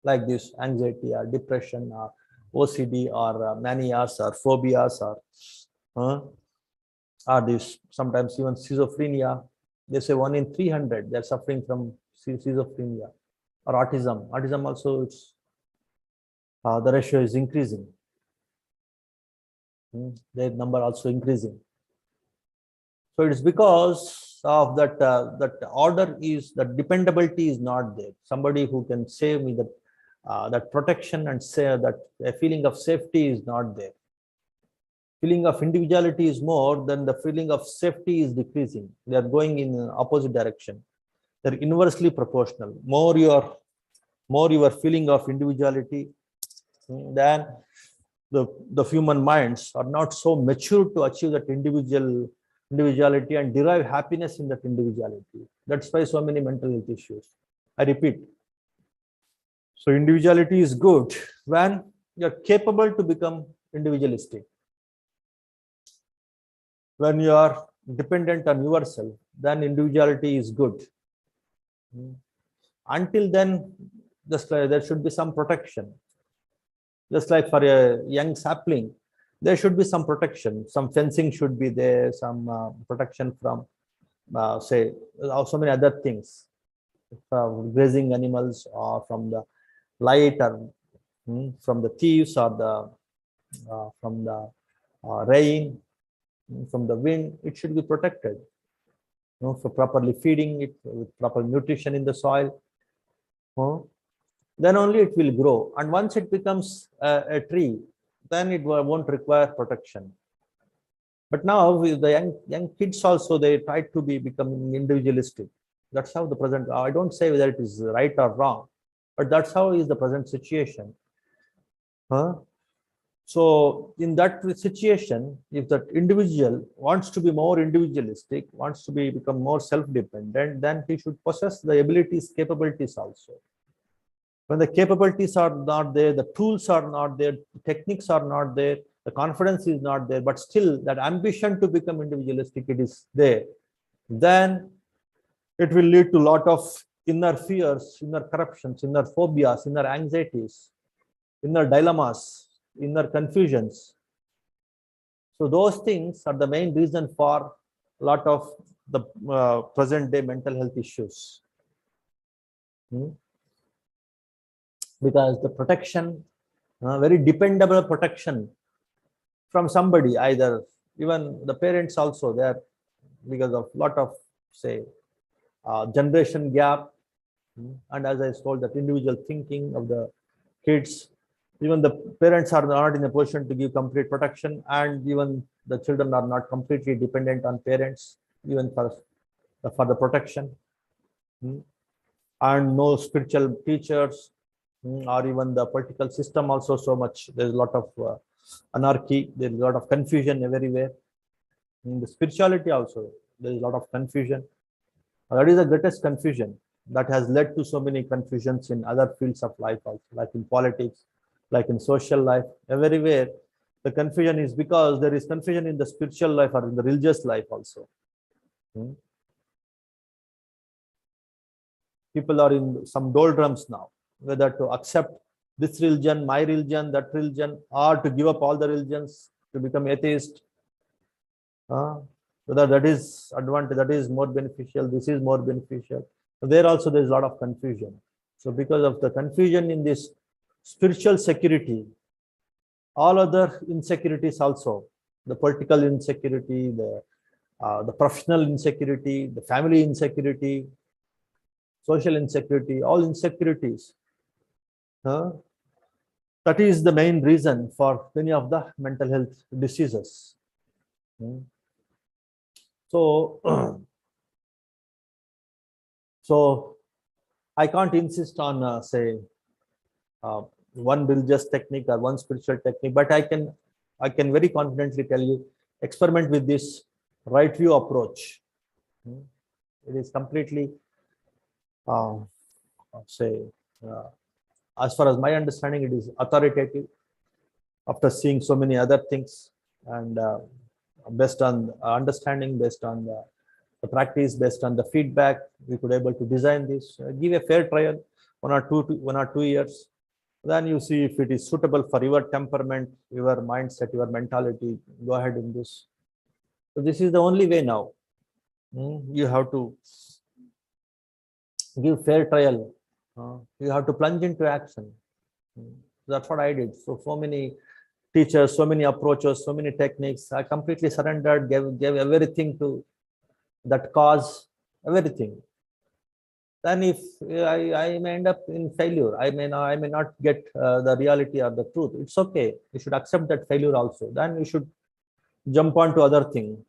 like this: anxiety or depression or OCD or manias or phobias or this, sometimes even schizophrenia. They say 1 in 300 they are suffering from schizophrenia. Or autism. Autism also, it's the ratio is increasing. Their number also increasing. So it is because of that that order is, that dependability is not there. Somebody who can save me, that protection and say that a feeling of safety is not there. Feeling of individuality is more than the feeling of safety is decreasing. They are going in an opposite direction. They're inversely proportional. More your feeling of individuality, then the human minds are not so mature to achieve that individuality and derive happiness in that individuality. That's why so many mental health issues. I repeat. So individuality is good when you're capable to become individualistic. When you are dependent on yourself, then individuality is good. Until then, just like there should be some protection. Just like for a young sapling, there should be some protection. Some fencing should be there, some protection from, so many other things, grazing animals, or from the light, or from the thieves, or from the rain, from the wind. It should be protected. For properly feeding it with proper nutrition in the soil. Then only it will grow. And once it becomes a tree, then it won't require protection. But now with the young kids also, they try to be becoming individualistic. That's how the present, I don't say whether it is right or wrong, but that's how is the present situation. So in that situation, if that individual wants to be more individualistic, wants to become more self-dependent, then he should possess the abilities, capabilities also. When the capabilities are not there, the tools are not there, the techniques are not there, the confidence is not there, but still that ambition to become individualistic, it is there, then it will lead to a lot of inner fears, inner corruptions, inner phobias, inner anxieties, inner dilemmas, inner confusions. So those things are the main reason for a lot of the present day mental health issues. Because the protection, very dependable protection from somebody, either even the parents also, they are, because of lot of generation gap, and as I told, that individual thinking of the kids, even the parents are not in a position to give complete protection, and even the children are not completely dependent on parents, even for the protection. And no spiritual teachers, or even the political system also so much. There's a lot of anarchy, there's a lot of confusion everywhere. In the spirituality also, there's a lot of confusion. That is the greatest confusion that has led to so many confusions in other fields of life also, like in politics, like in social life, everywhere. The confusion is because there is confusion in the spiritual life or in the religious life also. people are in some doldrums now, whether to accept this religion, my religion, that religion, or to give up all the religions to become atheist. Whether that is advantage, that is more beneficial, this is more beneficial. There also there is a lot of confusion. So because of the confusion in this spiritual security, all other insecurities also, the political insecurity, the professional insecurity, the family insecurity, social insecurity, all insecurities. That is the main reason for many of the mental health diseases. So, so I can't insist on say one religious technique or one spiritual technique, but I can very confidently tell you, experiment with this right view approach. It is completely as far as my understanding, it is authoritative after seeing so many other things, and based on understanding, based on the practice, based on the feedback, we could able to design this. Give a fair trial, 1 or 2 years. Then you see if it is suitable for your temperament, your mindset, your mentality. Go ahead in this. So this is the only way now. You have to give fair trial. You have to plunge into action. That's what I did. So many teachers, so many approaches, so many techniques. I completely surrendered, gave everything to that cause, everything. Then if I may end up in failure, I may not get the reality or the truth. It's okay. You should accept that failure also. Then you should jump on to other thing.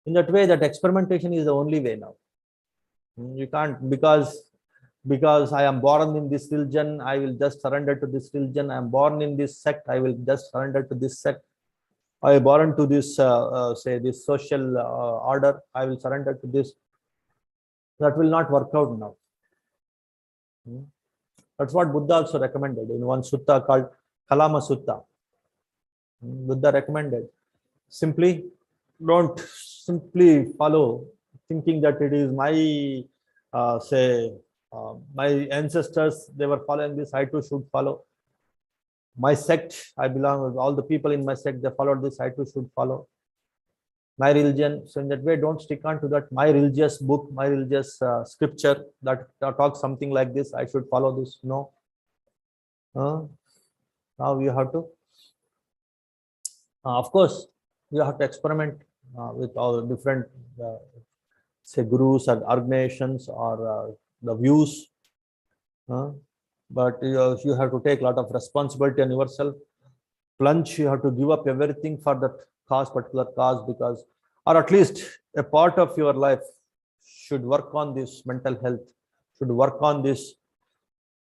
In that way, that experimentation is the only way now. You can't, because I am born in this religion, I will just surrender to this religion. I am born in this sect, I will just surrender to this sect. I am born to this, say, this social order, I will surrender to this. That will not work out now. That's what Buddha also recommended in one sutta called Kalama Sutta. Buddha recommended, simply don't simply follow thinking that it is my my ancestors, they were following this, I too should follow. My sect, I belong with all the people in my sect, they followed this, I too should follow. My religion, so in that way, don't stick on to that. My religious book, my religious scripture that talks something like this, I should follow this. No. Now you have to, of course, you have to experiment with all the different, say, gurus or organizations or the views. But you have to take a lot of responsibility on yourself. Plunge, you have to give up everything for that cause, particular cause, because, or at least a part of your life should work on this mental health, should work on this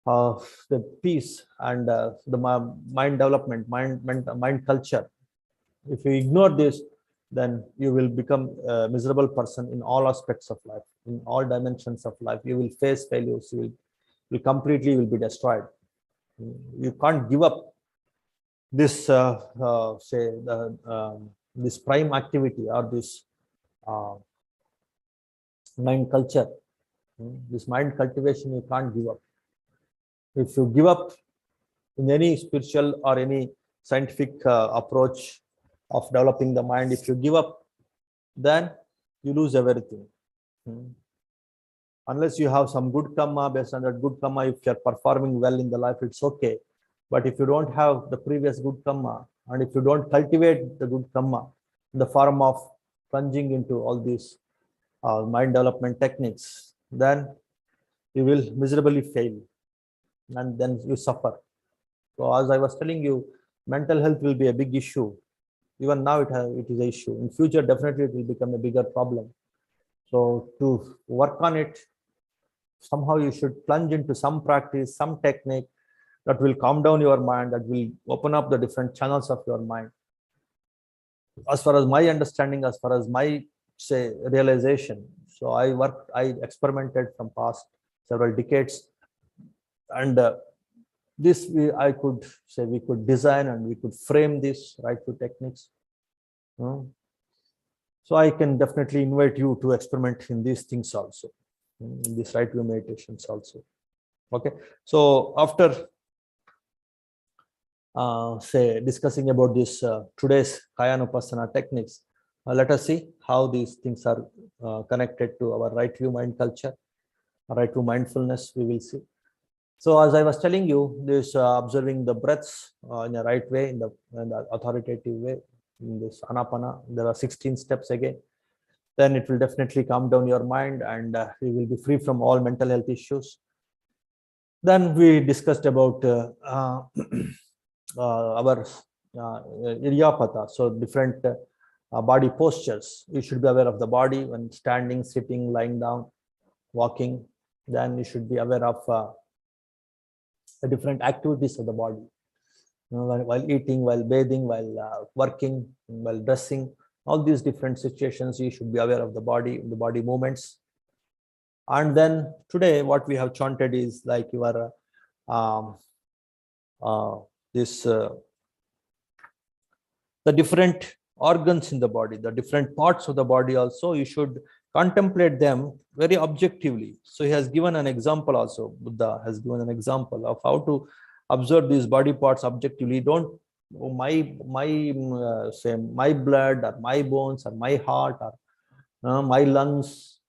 the peace and the mind development, mind culture. If you ignore this, then you will become a miserable person in all aspects of life, in all dimensions of life. You will face failures. You will completely will be destroyed. You can't give up this say this prime activity or this mind culture, this mind cultivation. You can't give up. If you give up in any spiritual or any scientific approach of developing the mind, if you give up, then you lose everything. Unless you have some good karma, based on that good karma, if you're performing well in the life, it's okay. But if you don't have the previous good karma, and if you don't cultivate the good karma in the form of plunging into all these mind development techniques, then you will miserably fail, and then you suffer. So as I was telling you, mental health will be a big issue. Even now it is an issue. In future, definitely it will become a bigger problem. So to work on it, somehow you should plunge into some practice, some technique that will calm down your mind, that will open up the different channels of your mind. As far as my understanding, as far as my, say, realization, so I experimented from past several decades, and this I could say we could design and we could frame this right to techniques. So I can definitely invite you to experiment in these things also. in this right view meditations also. Okay, so after say discussing about this today's Kayanupassana techniques, let us see how these things are connected to our right view mind culture, right view mindfulness. We will see. So as I was telling you, this observing the breaths in a right way, in the authoritative way, in this anapana, there are 16 steps again. Then it will definitely calm down your mind, and you will be free from all mental health issues. Then we discussed about our iryapata, so different body postures. You should be aware of the body when standing, sitting, lying down, walking. Then you should be aware of the different activities of the body, while eating, while bathing, while working, while dressing. All these different situations, you should be aware of the body movements. And then today, what we have chanted is like your the different organs in the body, the different parts of the body also, you should contemplate them very objectively. So he has given an example also, Buddha has given an example of how to observe these body parts objectively. Don't say my blood or my bones or my heart or my lungs.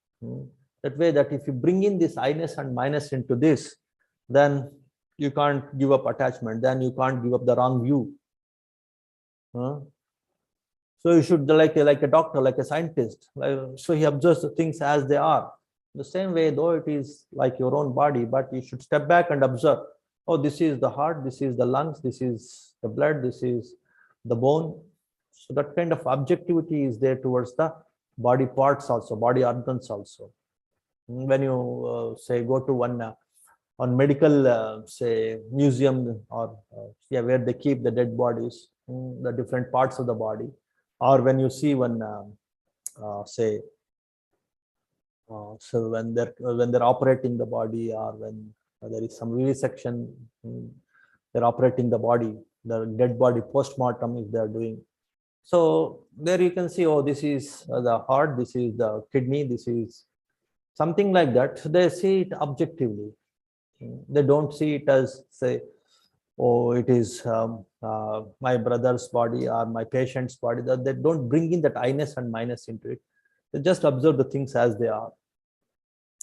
That way, that if you bring in this I-ness and minus into this, then you can't give up attachment, then you can't give up the wrong view. So you should, like a doctor, like a scientist, so he observes the things as they are. The same way, though it is like your own body, but you should step back and observe, oh, this is the heart, this is the lungs, this is the blood, this is the bone. So that kind of objectivity is there towards the body parts also, body organs also. When you say go to one on medical say museum or where they keep the dead bodies, the different parts of the body, or when you see one say so when they're operating the body, or when there is some vivisection, they're operating the body, the dead body post-mortem if they're doing. So there you can see, oh, this is the heart, this is the kidney, this is something like that. So they see it objectively. They don't see it as, say, oh, it is my brother's body or my patient's body. That they don't bring in that I-ness and minus into it. They just observe the things as they are.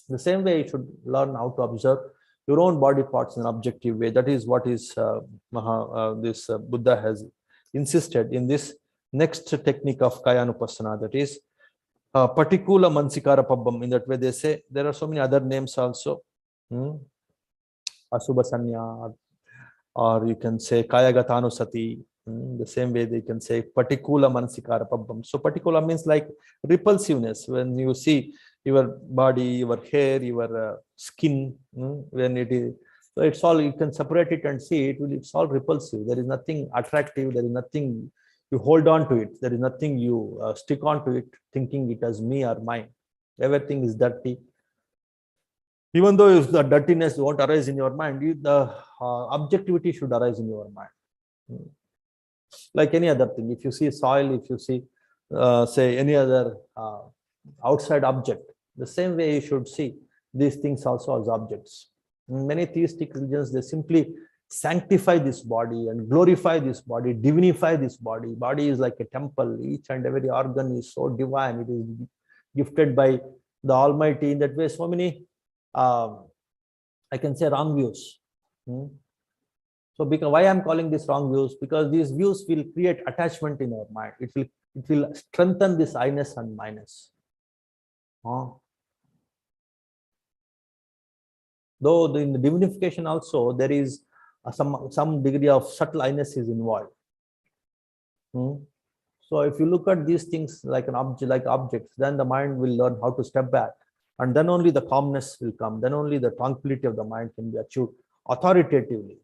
The same way, you should learn how to observe your own body parts in an objective way. That is what is this Buddha has insisted in this next technique of Kayanupassana, that is Patikula Mansikara Pabbam. In that way, they say there are so many other names also. Asubha Sanya, or you can say Kayagatanusati. The same way they can say Patikula Mansikara Pabbam. So Patikula means like repulsiveness. When you see your body, your hair, your skin, when it is, so it's all, you can separate it and see it, it's all repulsive. There is nothing attractive, there is nothing you hold on to it, there is nothing you stick on to it thinking it as me or mine. Everything is dirty. Even though if the dirtiness won't arise in your mind, the objectivity should arise in your mind. Like any other thing, if you see soil, if you see say any other outside object, the same way you should see these things also as objects. In many theistic religions, they simply sanctify this body and glorify this body, divinify this body. Body is like a temple. Each and every organ is so divine. It is gifted by the Almighty. In that way, so many I can say wrong views. So because why I'm calling this wrong views? Because these views will create attachment in our mind. It will strengthen this I-ness and minus. Though in the divinification also there is some degree of subtle I-ness is involved. So if you look at these things like an object, like objects, then the mind will learn how to step back, and then only the calmness will come. Then only the tranquility of the mind can be achieved authoritatively,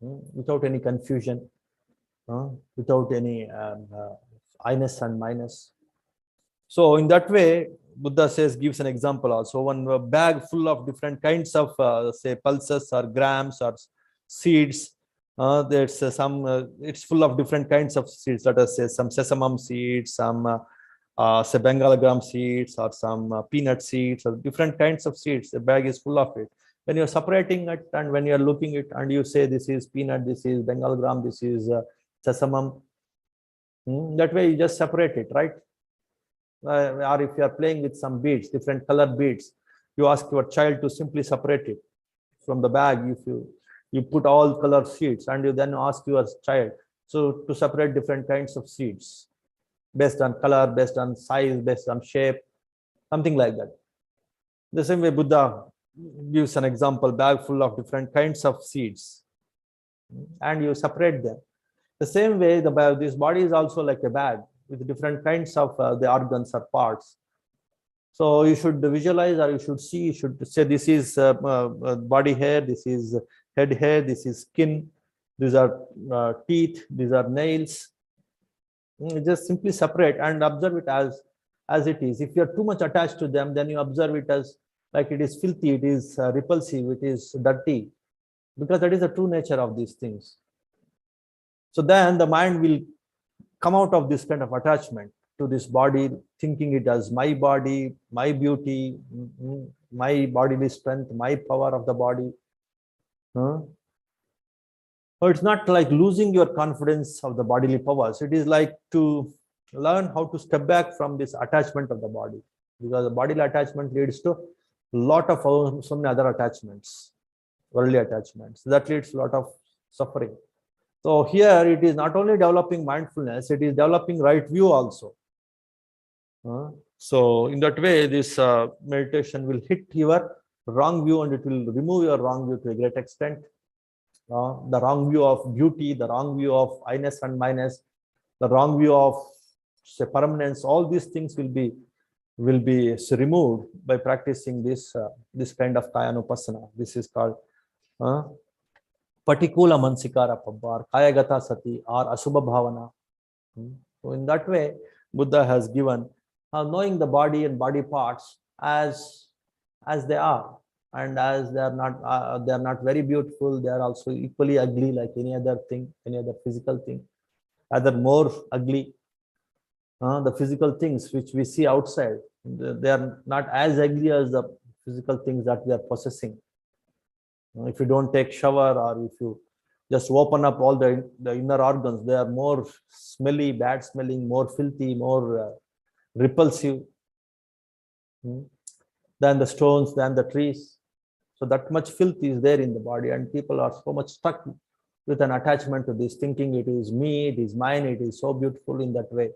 without any confusion, without any I-ness and minus. So in that way, Buddha says, gives an example also. One bag full of different kinds of say pulses or grams or seeds. There's some it's full of different kinds of seeds. Let us say some sesamum seeds, some say Bengal gram seeds or some peanut seeds or different kinds of seeds. The bag is full of it. When you're separating it and when you're looking it and you say this is peanut, this is Bengal gram, this is sesamum, that way you just separate it, right? Or if you are playing with some beads, different colored beads, you ask your child to simply separate it from the bag. If you put all color seeds and you then ask your child so to separate different kinds of seeds based on color, based on size, based on shape, something like that. The same way Buddha gives an example, bag full of different kinds of seeds, and you separate them. The same way this body is also like a bag with different kinds of the organs or parts. So you should visualize, or you should see, you should say this is body hair, this is head hair, this is skin, these are teeth, these are nails. Just simply separate and observe it as it is. If you are too much attached to them, then you observe it as like it is filthy, it is repulsive, it is dirty, because that is the true nature of these things. So then the mind will come out of this kind of attachment to this body, thinking it as my body, my beauty, my bodily strength, my power of the body. So it's not like losing your confidence of the bodily powers. It is like to learn how to step back from this attachment of the body, because the bodily attachment leads to a lot of so many other attachments, worldly attachments. That leads to a lot of suffering. So here it is not only developing mindfulness, it is developing right view also. So in that way, this meditation will hit your wrong view and it will remove your wrong view to a great extent. The wrong view of beauty, the wrong view of I-ness and minus, the wrong view of say permanence, all these things will be removed by practicing this kind of kayanupassana. This is called Patikula Mansikara Pabbar, Kayagata Sati, or Asubha Bhavana. So in that way, Buddha has given knowing the body and body parts as they are, and as they are not very beautiful, they are also equally ugly like any other thing, any other physical thing, either more ugly. The physical things which we see outside, they are not as ugly as the physical things that we are possessing. If you don't take shower, or if you just open up all the inner organs, they are more smelly, bad smelling, more filthy, more repulsive than the stones, than the trees. So that much filth is there in the body, and people are so much stuck with an attachment to this, thinking it is me, it is mine, it is so beautiful in that way.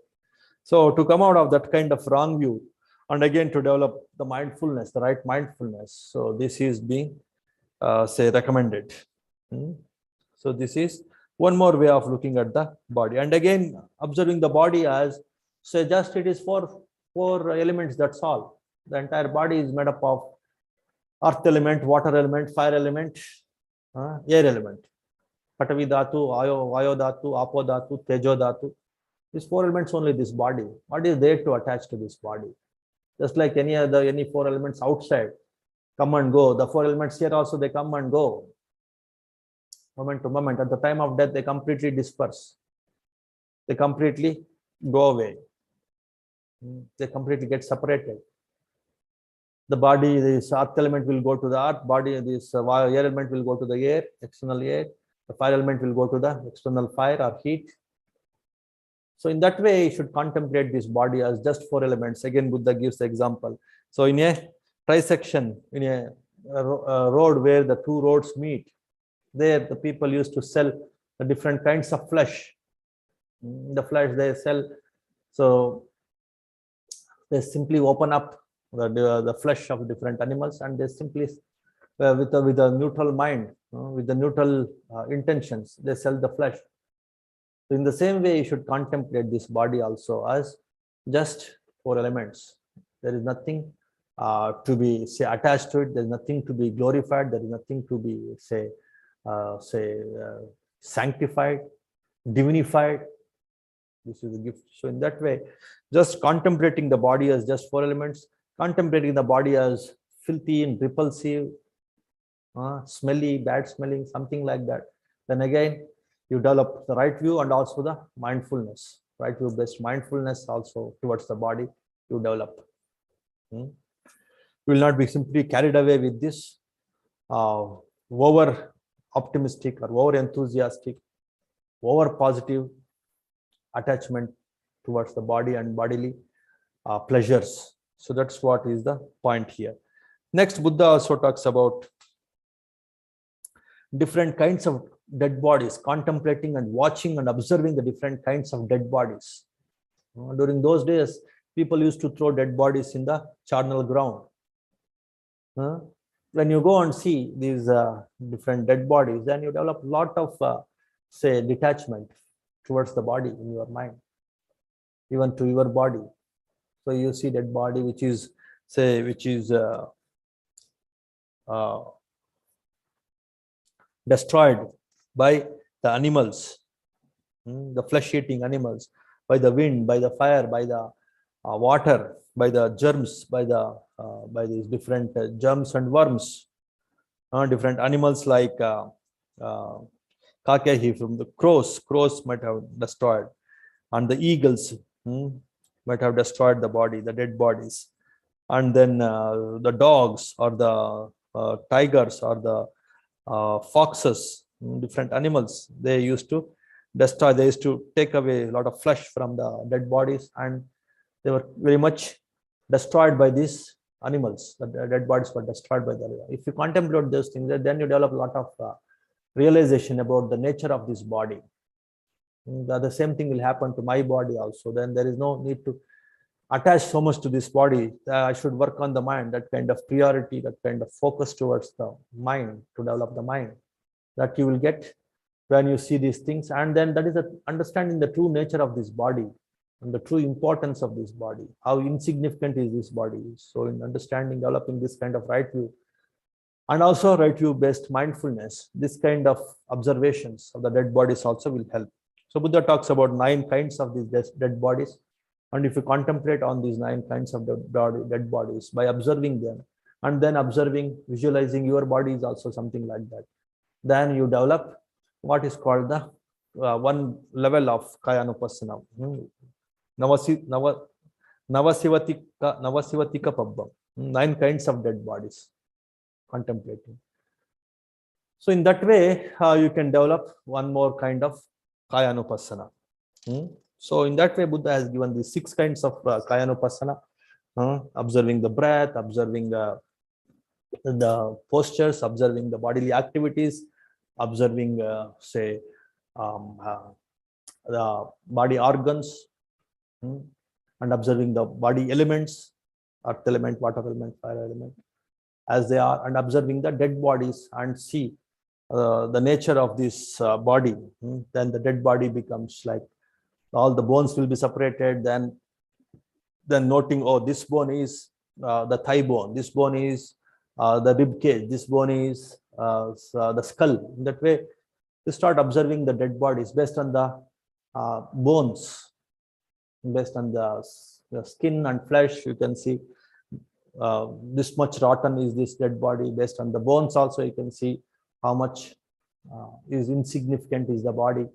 So to come out of that kind of wrong view, and again to develop the mindfulness, the right mindfulness. So this is being say recommended. So this is one more way of looking at the body, and again observing the body as say just it is four elements, that's all. The entire body is made up of earth element, water element, fire element, air element. Patavi dhatu, vayo dhatu, apo dhatu, tejo dhatu. These four elements only, this body. What is there to attach to this body? Just like any four elements outside come and go. The four elements here also, they come and go. Moment to moment. At the time of death, they completely disperse. They completely go away. They completely get separated. The body, this earth element will go to the earth, body, this air element will go to the air, external air. The fire element will go to the external fire or heat. So in that way, you should contemplate this body as just four elements. Again, Buddha gives the example. So in a trisection, in a road where the two roads meet, there the people used to sell the different kinds of flesh. The flesh they sell. So they simply open up the flesh of different animals, and they simply with a neutral mind, with the neutral intentions, they sell the flesh. So in the same way, you should contemplate this body also as just four elements. There is nothing to be attached to it. There is nothing to be glorified. There is nothing to be sanctified, divinified. This is a gift. So in that way, just contemplating the body as just four elements, contemplating the body as filthy and repulsive, smelly, bad smelling, something like that. Then again, you develop the right view and also the mindfulness. right view based mindfulness also towards the body you develop. You will not be simply carried away with this over optimistic or over enthusiastic, over positive attachment towards the body and bodily pleasures. So that's what is the point here. Next, Buddha also talks about different kinds of dead bodies, contemplating and watching and observing the different kinds of dead bodies. During those days, people used to throw dead bodies in the charnel ground. When you go and see these different dead bodies, then you develop a lot of, say, detachment towards the body in your mind, even to your body. So you see dead body, which is, say, destroyed by the animals, the flesh-eating animals, by the wind, by the fire, by the water, by the germs, by these different germs and worms. Different animals like kakehi, from the crows might have destroyed, and the eagles might have destroyed the body, the dead bodies, and then the dogs or the tigers or the foxes, different animals, they used to destroy, they used to take away a lot of flesh from the dead bodies, and they were very much destroyed by these animals. The dead bodies were destroyed by the. If you contemplate those things, then you develop a lot of realization about the nature of this body. The same thing will happen to my body also. Then there is no need to attach so much to this body. I should work on the mind, that kind of priority, that kind of focus towards the mind, to develop the mind, that you will get when you see these things. And then that is understanding the true nature of this body and the true importance of this body, how insignificant is this body. So in understanding, developing this kind of right view, and also right view based mindfulness, this kind of observations of the dead bodies also will help. So Buddha talks about 9 kinds of these dead bodies. And if you contemplate on these 9 kinds of dead bodies by observing them, and then observing, visualizing your body is also something like that, then you develop what is called the one level of Kayanupassana. Navasivatika Pabbam. 9 kinds of dead bodies, contemplating. So in that way, you can develop one more kind of Kayanupassana. So in that way, Buddha has given these 6 kinds of Kayanupassana, observing the breath, observing the postures, observing the bodily activities, observing, say, the body organs, and observing the body elements, earth element, water element, fire element, as they are, and observing the dead bodies and see the nature of this body. Then the dead body becomes like all the bones will be separated, then noting, oh, this bone is the thigh bone, this bone is the rib cage, this bone is the skull. In that way, you start observing the dead bodies based on the bones, based on the skin and flesh. You can see this much rotten is this dead body. Based on the bones also, you can see how much is insignificant is the body.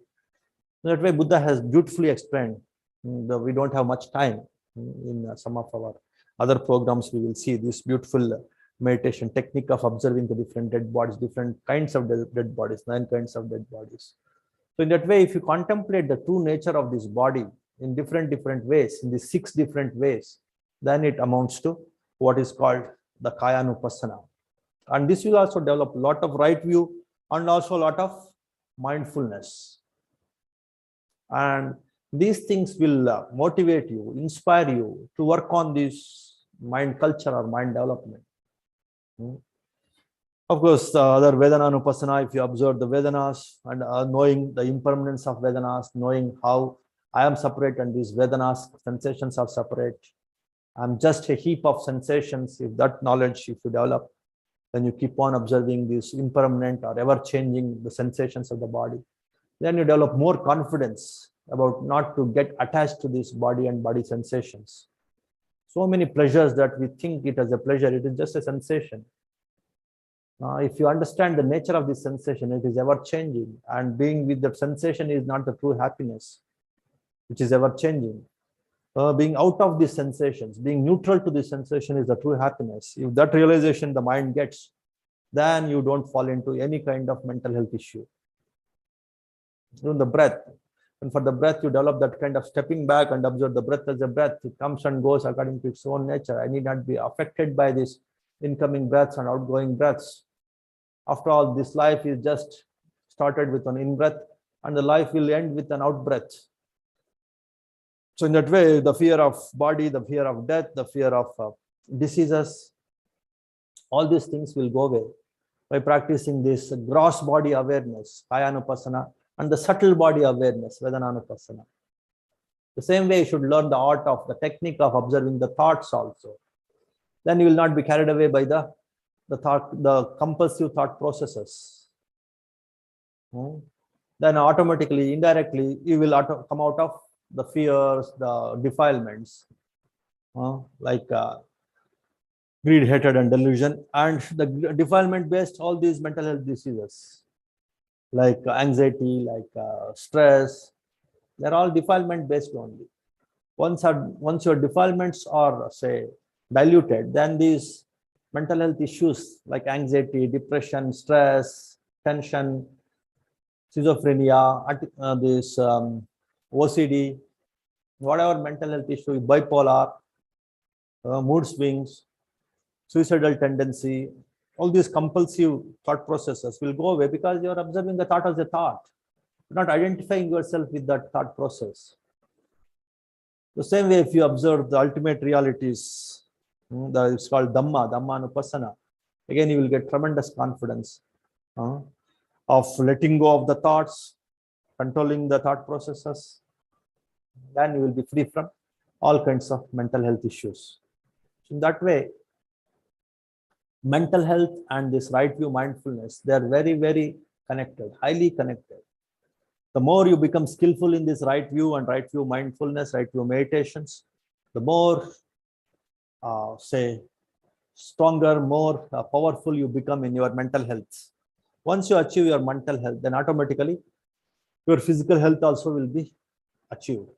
That way, Buddha has beautifully explained. We don't have much time. In some of our other programs, we will see this beautiful meditation technique of observing the different dead bodies, different kinds of dead bodies, 9 kinds of dead bodies. So in that way, if you contemplate the true nature of this body in different ways, in these 6 different ways, then it amounts to what is called the Kayanupassana. And this will also develop a lot of right view and also a lot of mindfulness. And these things will motivate you, inspire you to work on this mind culture or mind development. Of course, the other Vedana Anupassana, if you observe the Vedanas and knowing the impermanence of Vedanas, knowing how I am separate and these Vedanas, sensations are separate. I'm just a heap of sensations. If that knowledge, if you develop, then you keep on observing these impermanent or ever-changing the sensations of the body. Then you develop more confidence about not to get attached to this body and body sensations. So many pleasures that we think it as a pleasure, it is just a sensation. If you understand the nature of this sensation, it is ever changing, and being with that sensation is not the true happiness. which is ever changing. Being out of these sensations, being neutral to this sensation is the true happiness. If that realization the mind gets, then you don't fall into any kind of mental health issue. Even the breath, and for the breath, you develop that kind of stepping back and observe the breath as a breath. It comes and goes according to its own nature. I need not be affected by these incoming breaths and outgoing breaths. After all, this life is just started with an in-breath, and the life will end with an out-breath. So in that way, the fear of body, the fear of death, the fear of diseases, all these things will go away by practicing this gross body awareness, kayanupassana, and the subtle body awareness, vedananupassana. The same way, you should learn the art of the technique of observing the thoughts also. Then you will not be carried away by the compulsive thought processes. Then automatically, indirectly, you will come out of the fears, the defilements, like greed, hatred, and delusion, and the defilement based all these mental health diseases, like anxiety, like stress. They're all defilement based only. Once your defilements are, say, diluted, then these mental health issues like anxiety, depression, stress, tension, schizophrenia, this OCD, whatever mental health issue, bipolar, mood swings, suicidal tendency, all these compulsive thought processes will go away because you are observing the thought as a thought. You're not identifying yourself with that thought process. The same way, if you observe the ultimate realities, it's called Dhammanupassana. Again, you will get tremendous confidence of letting go of the thoughts, controlling the thought processes. Then you will be free from all kinds of mental health issues. In that way, mental health and this right view mindfulness, they are very, very connected, highly connected. The more you become skillful in this right view and right view mindfulness, right view meditations, the more, say, stronger, more powerful you become in your mental health. Once you achieve your mental health, then automatically your physical health also will be achieved.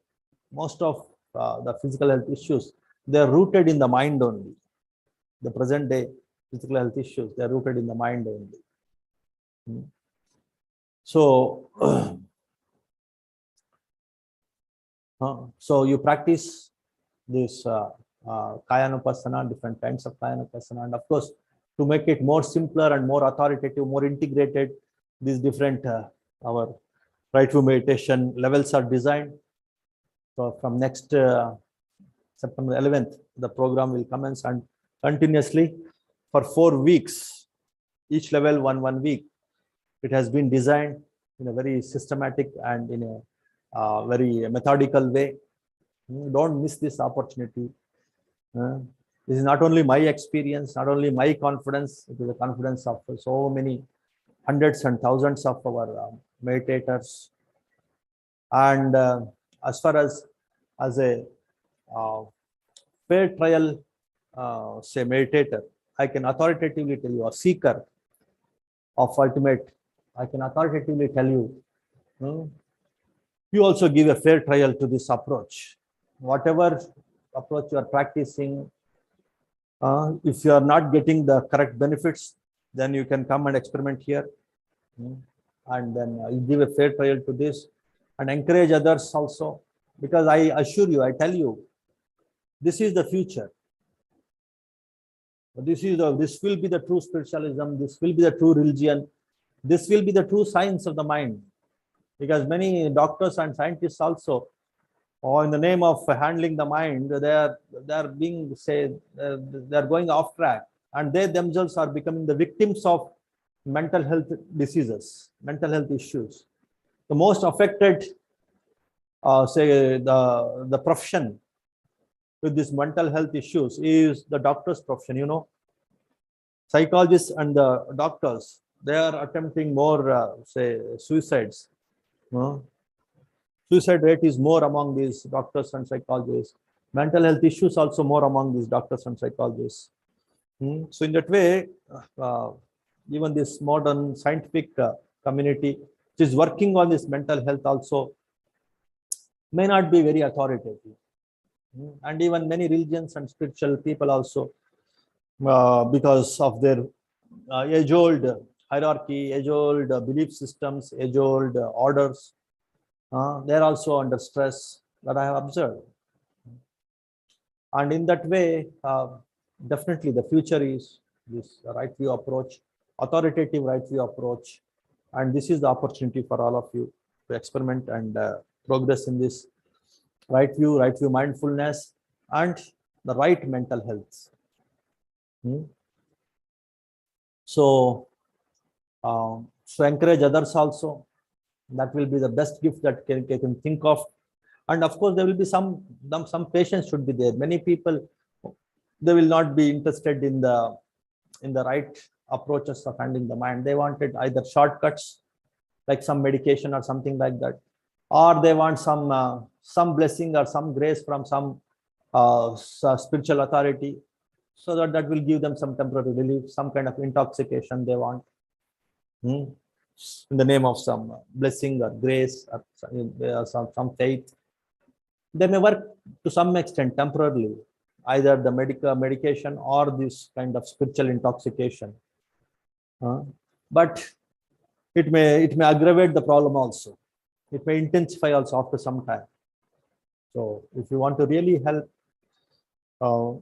Most of the physical health issues, they are rooted in the mind only. The present day physical health issues, they are rooted in the mind only. So, so you practice this kayanupassana, different kinds of kayanupassana, and of course, to make it more simpler and more authoritative, more integrated, these different our right view meditation levels are designed. So from next September 11th, the program will commence, and continuously for 4 weeks, each level one week. It has been designed in a very systematic and in a very methodical way. Don't miss this opportunity. This is not only my experience, not only my confidence, it is the confidence of so many hundreds and thousands of our meditators. And as far as a fair trial, say, meditator, I can authoritatively tell you, a seeker of ultimate, I can authoritatively tell you, you also give a fair trial to this approach. Whatever approach you are practicing, if you are not getting the correct benefits, then you can come and experiment here. And then you give a fair trial to this and encourage others also. Because I assure you, I tell you, this is the future. This will be the true spiritualism. This will be the true religion. This will be the true science of the mind. Because many doctors and scientists also, or in the name of handling the mind, they are being, say, they are going off track, and they themselves are becoming the victims of mental health diseases, mental health issues. The most affected, say, the profession with these mental health issues is the doctor's profession. You know, psychologists and the doctors, they are attempting more, say, suicides. Suicide rate is more among these doctors and psychologists. Mental health issues also more among these doctors and psychologists. So in that way, even this modern scientific community which is working on this mental health also, may not be very authoritative. And even many religions and spiritual people also, because of their age-old hierarchy, age-old belief systems, age-old orders, they're also under stress, that I have observed. And in that way, definitely the future is this right view approach, authoritative right view approach. And this is the opportunity for all of you to experiment and progress in this right view mindfulness, and the right mental health. So encourage others also. That will be the best gift that can think of. And of course, there will be some patience should be there. Many people, they will not be interested in the right approaches of handling the mind. They wanted either shortcuts, like some medication or something like that, or they want some blessing or some grace from some spiritual authority, so that will give them some temporary relief, some kind of intoxication they want, in the name of some blessing or grace or some faith. They may work to some extent temporarily, either the medication or this kind of spiritual intoxication, but it may aggravate the problem also. It may intensify also after some time. So if you want to really help,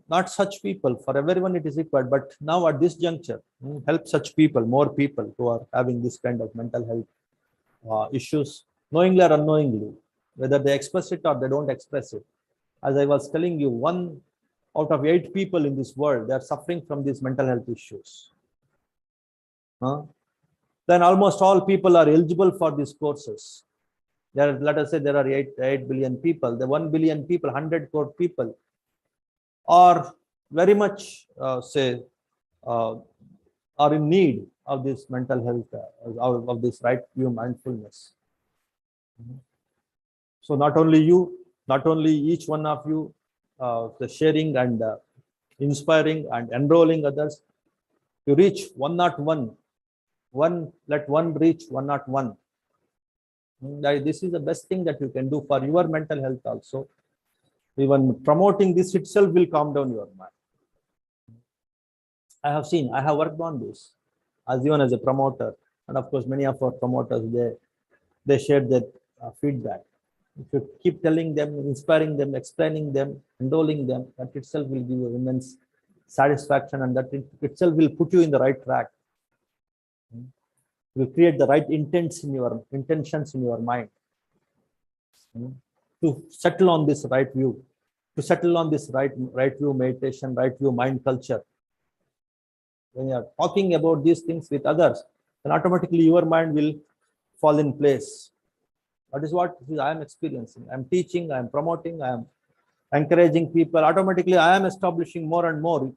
not such people, for everyone it is required, but now at this juncture, help such people, more people who are having this kind of mental health issues, knowingly or unknowingly, whether they express it or they don't express it. As I was telling you, 1 out of 8 people in this world, they are suffering from these mental health issues. Then almost all people are eligible for these courses. Let us say there are 8 billion people, the 1 billion people, 100 crore people are very much are in need of this mental health, of this right view mindfulness. So not only you, not only each one of you, the sharing and inspiring and enrolling others, you reach 101. Let one reach 101. This is the best thing that you can do for your mental health also. Even promoting this itself will calm down your mind. I have worked on this as even as a promoter, and of course many of our promoters, they shared their feedback. If you keep telling them, inspiring them, explaining them, enrolling them, that itself will give you immense satisfaction, and that itself will put you in the right track. Will create the right intentions in your mind, to settle on this right view, to settle on this right view meditation, right view mind culture. When you are talking about these things with others, then automatically your mind will fall in place. That is what I am experiencing. I am teaching, I am promoting, I am encouraging people. Automatically, I am establishing more and more,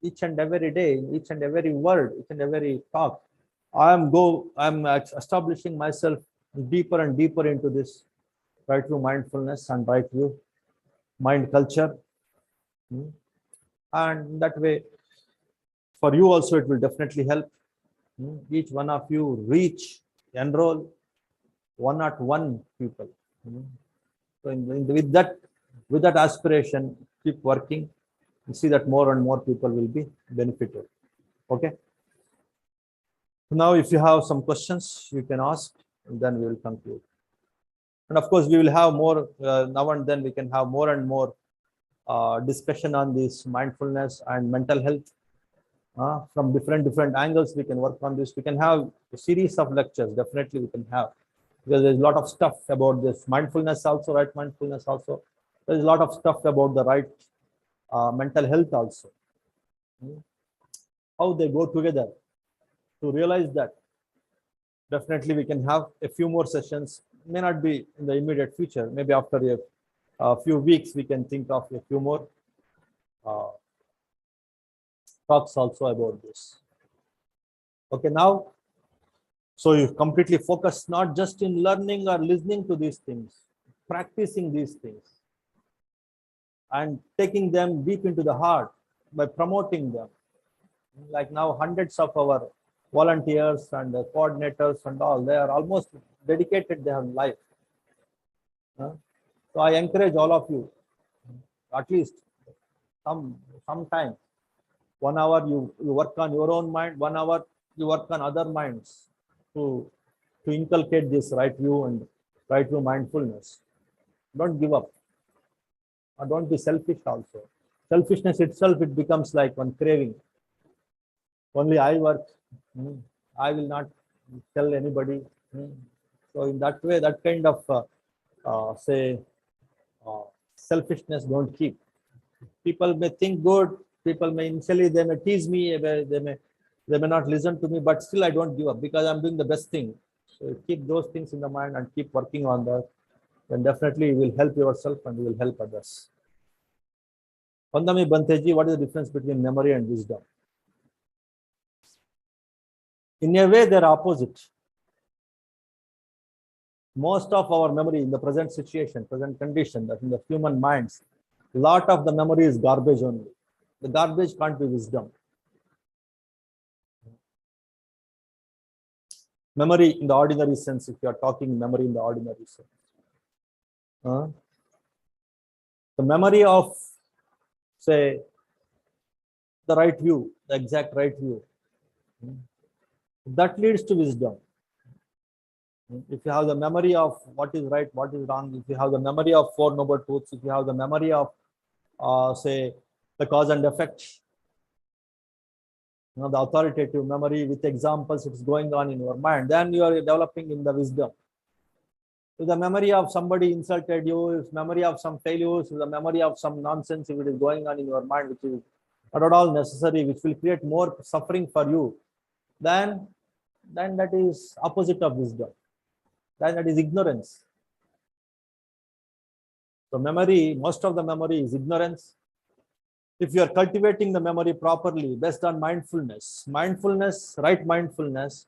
each and every day, each and every word, each and every talk. I am establishing myself deeper and deeper into this right view mindfulness and right view mind culture. And that way, for you also, it will definitely help. Each one of you enroll 101 people. So with that aspiration, keep working. You see that more and more people will be benefited. Okay. Now, if you have some questions, you can ask, and then we will conclude. And of course, we will have more now and then. We can have more and more discussion on this mindfulness and mental health from different angles. We can work on this. We can have a series of lectures. Definitely, we can have, because there's a lot of stuff about this mindfulness also, right mindfulness also. There's a lot of stuff about the right mental health also. How they go together. To realize that, definitely we can have a few more sessions. May not be in the immediate future. Maybe after a few weeks, we can think of a few more talks also about this. Okay, now, so you completely focus not just in learning or listening to these things, practicing these things, and taking them deep into the heart by promoting them. Like now, hundreds of our volunteers and coordinators and all, they are almost dedicated their life So I encourage all of you, at least sometime, 1 hour you work on your own mind, 1 hour you work on other minds to inculcate this right view and right view mindfulness. Don't give up, or don't be selfish also. Selfishness itself, it becomes like one craving. Only I work, I will not tell anybody. So in that way, that kind of selfishness don't keep. People may think good, people may initially they may tease me, they may not listen to me, but still I don't give up because I'm doing the best thing. So keep those things in the mind and keep working on that. Then definitely you will help yourself and you will help others. Pandami Banteji, what is the difference between memory and wisdom? In a way, they're opposite. Most of our memory in the present situation, present condition, that in the human minds, lot of the memory is garbage only. The garbage can't be wisdom. Memory in the ordinary sense, if you are talking memory in the ordinary sense. The memory of, say, the right view, the exact right view, that leads to wisdom. If you have the memory of what is right, what is wrong, if you have the memory of Four Noble Truths, if you have the memory of, say, the cause and effect, the authoritative memory with examples, it's going on in your mind, then you are developing in the wisdom. If the memory of somebody insulted you, if memory of some failures, if the memory of some nonsense, if it is going on in your mind, which is not at all necessary, which will create more suffering for you, then that is opposite of wisdom. Then that is ignorance. So memory, most of the memory is ignorance. If you are cultivating the memory properly based on mindfulness, right mindfulness,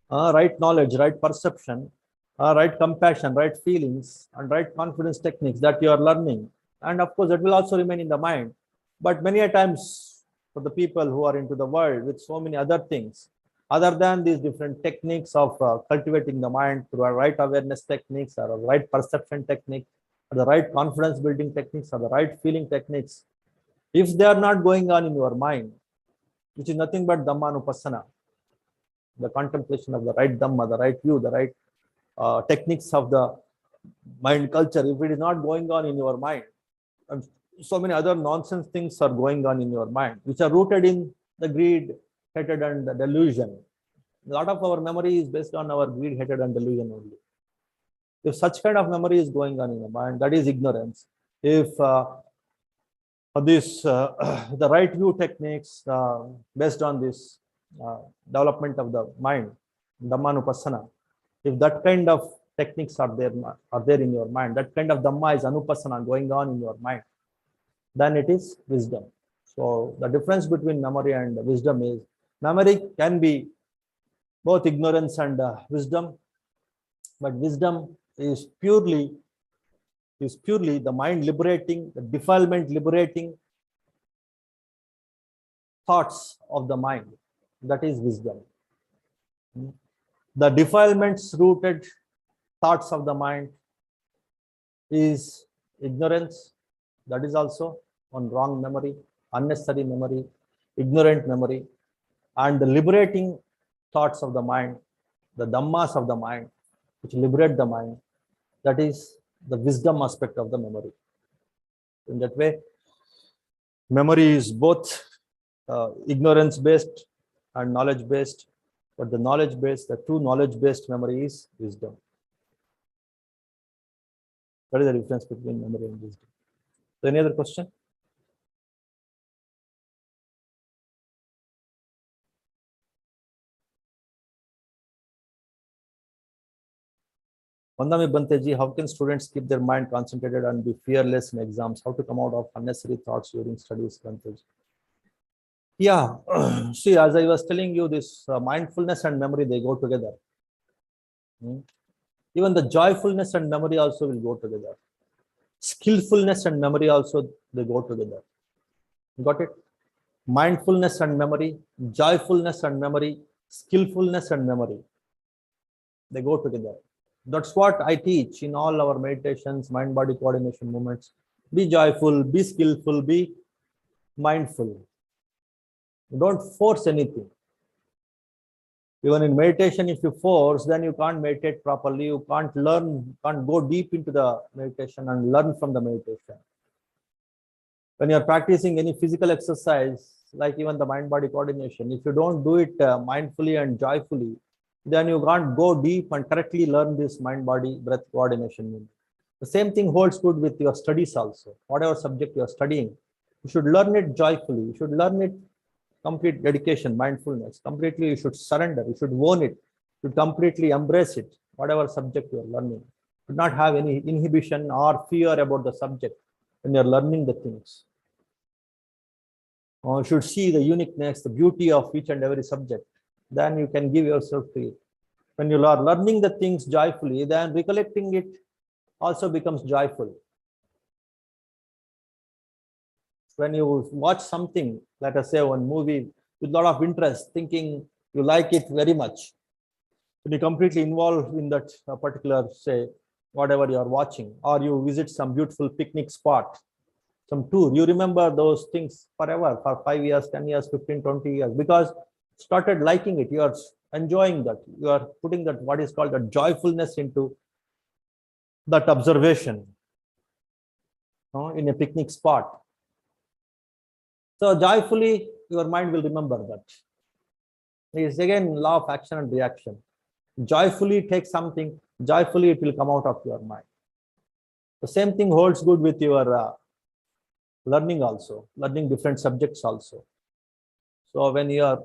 right knowledge, right perception, right compassion, right feelings, and right confidence techniques that you are learning. And of course, that will also remain in the mind. But many a times for the people who are into the world with so many other things, other than these different techniques of cultivating the mind through a right awareness techniques or a right perception technique, or the right confidence building techniques, or the right feeling techniques, if they are not going on in your mind, which is nothing but Dhammanupassana, the contemplation of the right Dhamma, the right view, the right techniques of the mind culture, if it is not going on in your mind, and so many other nonsense things are going on in your mind, which are rooted in the greed, hatred, and the delusion. A lot of our memory is based on our greed, hatred, and delusion only. If such kind of memory is going on in the mind, that is ignorance. If the right view techniques based on this development of the mind, Dhammanupassana, if that kind of techniques are there in your mind, that kind of Dhamma is Anupassana going on in your mind, then it is wisdom. So the difference between memory and wisdom is, memory can be both ignorance and wisdom, but wisdom is purely the mind liberating, the defilement liberating thoughts of the mind. That is wisdom. The defilements rooted thoughts of the mind is ignorance. That is also on wrong memory, unnecessary memory, ignorant memory. And the liberating thoughts of the mind, the Dhammas of the mind, which liberate the mind, that is the wisdom aspect of the memory. In that way, memory is both ignorance based and knowledge based, but the knowledge based, the true knowledge based memory is wisdom. That is the difference between memory and wisdom. So any other question? Vandami Banteji, how can students keep their mind concentrated and be fearless in exams? How to come out of unnecessary thoughts during studies, Banteji? Yeah, see, as I was telling you, this mindfulness and memory, they go together. Even the joyfulness and memory also will go together. Skillfulness and memory also, they go together. Got it? Mindfulness and memory, joyfulness and memory, skillfulness and memory, they go together. That's what I teach in all our meditations, mind-body coordination movements. Be joyful, be skillful, be mindful. Don't force anything. Even in meditation, if you force, then you can't meditate properly. You can't learn, can't go deep into the meditation and learn from the meditation. When you're practicing any physical exercise, like even the mind-body coordination, if you don't do it mindfully and joyfully, then you can't go deep and correctly learn this mind-body breath coordination. The same thing holds good with your studies also. Whatever subject you are studying, you should learn it joyfully. You should learn it complete dedication, mindfulness. Completely, you should surrender. You should own it. You should completely embrace it. Whatever subject you are learning, you should not have any inhibition or fear about the subject when you are learning the things. You should see the uniqueness, the beauty of each and every subject. Then you can give yourself to it. When you are learning the things joyfully, then recollecting it also becomes joyful. When you watch something, let us say one movie with a lot of interest, thinking you like it very much, when you completely involved in that particular, say, whatever you are watching, or you visit some beautiful picnic spot, some tour, you remember those things forever, for 5 years, 10 years, 15, 20 years, because started liking it. You are enjoying that. You are putting that, what is called a joyfulness into that observation in a picnic spot. So joyfully, your mind will remember that. It is again law of action and reaction. Joyfully take something, joyfully it will come out of your mind. The same thing holds good with your learning also, learning different subjects also. So when you are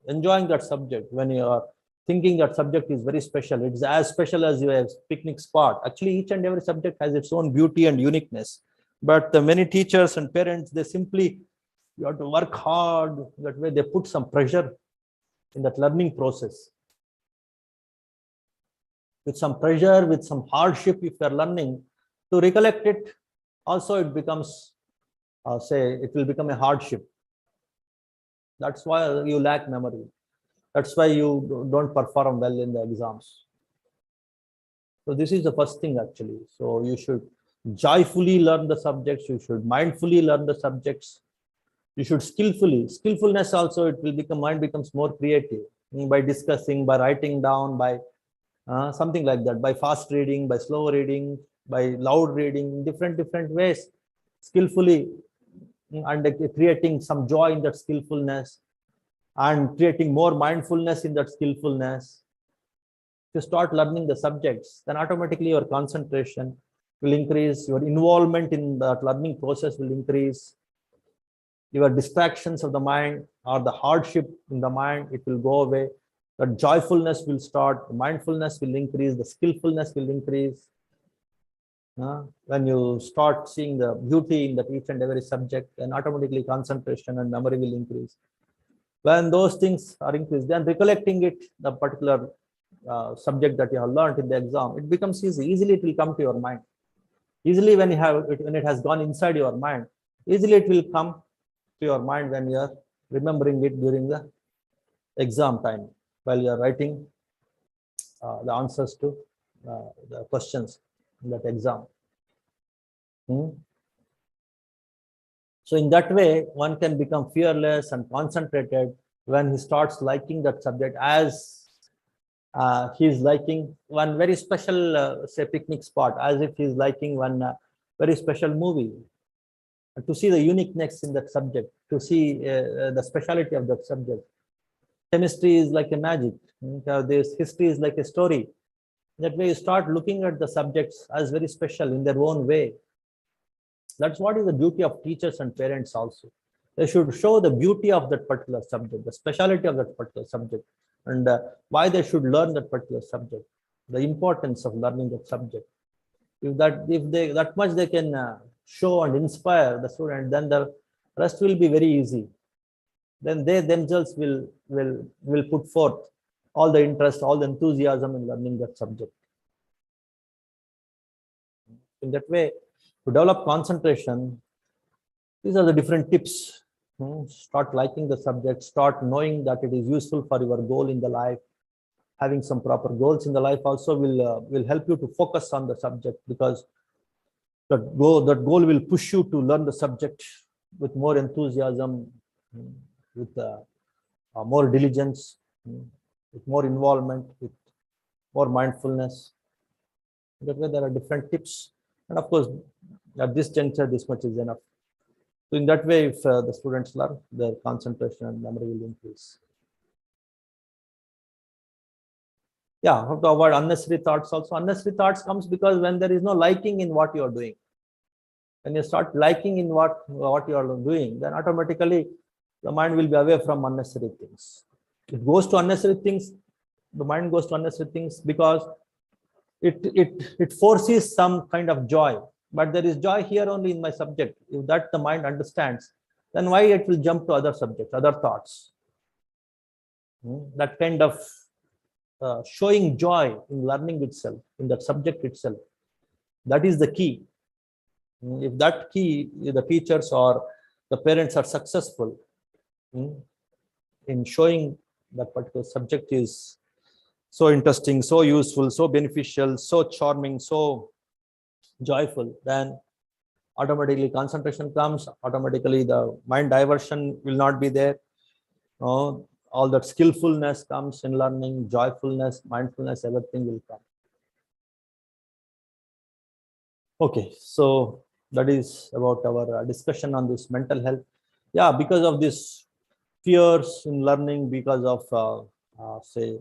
enjoying that subject, when you are thinking that subject is very special, it's as special as your picnic spot. Actually, each and every subject has its own beauty and uniqueness. But many teachers and parents, they simply, you have to work hard. That way they put some pressure in that learning process. With some pressure, with some hardship, if you are learning, to recollect it, also it becomes, it will become a hardship. That's why you lack memory. That's why you don't perform well in the exams. So this is the first thing actually. So you should joyfully learn the subjects. You should mindfully learn the subjects. You should skillfulness also, it will become, mind becomes more creative by discussing, by writing down, by something like that, by fast reading, by slow reading, by loud reading, different ways, skillfully, and creating some joy in that skillfulness and creating more mindfulness in that skillfulness. If you start learning the subjects, then automatically your concentration will increase, your involvement in that learning process will increase. Your distractions of the mind or the hardship in the mind, it will go away. The joyfulness will start, the mindfulness will increase, the skillfulness will increase. When you start seeing the beauty in that each and every subject, then automatically concentration and memory will increase. When those things are increased, then recollecting it, the particular subject that you have learned in the exam, it becomes easy. Easily it will come to your mind. Easily when you have it, when it has gone inside your mind, easily it will come to your mind when you are remembering it during the exam time, while you are writing the answers to the questions in that exam. So in that way, one can become fearless and concentrated when he starts liking that subject, as he is liking one very special, say, picnic spot, as if he is liking one very special movie. To see the uniqueness in that subject, to see the speciality of that subject. Chemistry is like a magic. This history is like a story. That way you start looking at the subjects as very special in their own way. That's what is the duty of teachers and parents also. They should show the beauty of that particular subject, the speciality of that particular subject, and why they should learn that particular subject, the importance of learning that subject. If that much they can show and inspire the student, then the rest will be very easy. Then they themselves will put forth all the interest, all the enthusiasm in learning that subject. In that way, to develop concentration, these are the different tips. Start liking the subject, start knowing that it is useful for your goal in the life. having some proper goals in the life also will help you to focus on the subject, because that goal will push you to learn the subject with more enthusiasm, with more diligence, with more involvement, with more mindfulness. That way there are different tips, and of course at this juncture this much is enough. So in that way, if the students learn, their concentration and memory will increase. Yeah, how to avoid unnecessary thoughts also. Unnecessary thoughts comes because when there is no liking in what you are doing. When you start liking in what you are doing, then automatically the mind will be away from unnecessary things. It goes to unnecessary things. The mind goes to unnecessary things because it foresees some kind of joy. But there is joy here only in my subject. If that the mind understands, then why it will jump to other subjects, other thoughts? That kind of showing joy in learning itself, in that subject itself, that is the key. If that key, the teachers or the parents are successful in showing that particular subject is so interesting, so useful, so beneficial, so charming, so joyful, then automatically concentration comes, automatically the mind diversion will not be there. All that skillfulness comes in learning, joyfulness, mindfulness, everything will come. Okay, so that is about our discussion on this mental health. Yeah, because of this fears in learning, because of say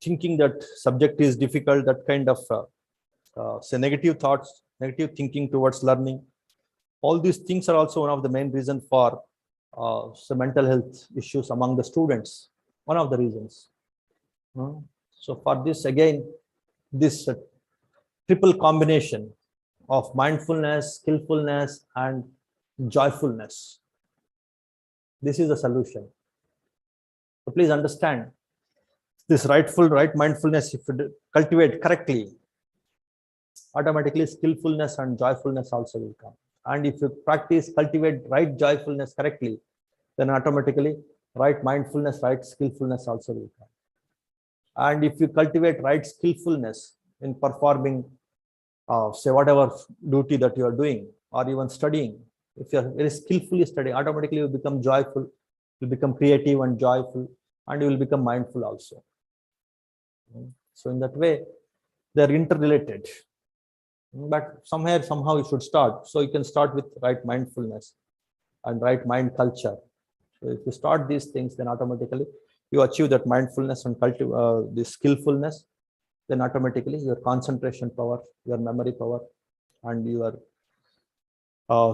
thinking that subject is difficult, that kind of say negative thoughts, negative thinking towards learning, all these things are also one of the main reasons for some mental health issues among the students, one of the reasons. So for this, again, this triple combination of mindfulness, skillfulness, and joyfulness, this is the solution. So please understand, this right mindfulness, if you cultivate correctly, automatically skillfulness and joyfulness also will come. And if you cultivate right joyfulness correctly, then automatically right mindfulness, right skillfulness also will come. And if you cultivate right skillfulness in performing, say, whatever duty that you are doing, or even studying, if you are very skillfully studying, automatically you become joyful, you become creative and joyful, and you will become mindful also. So in that way, they are interrelated. But somehow you should start. So you can start with right mindfulness and right mind culture. So if you start these things, then automatically you achieve that mindfulness and cultivate this skillfulness. Then automatically your concentration power, your memory power, and your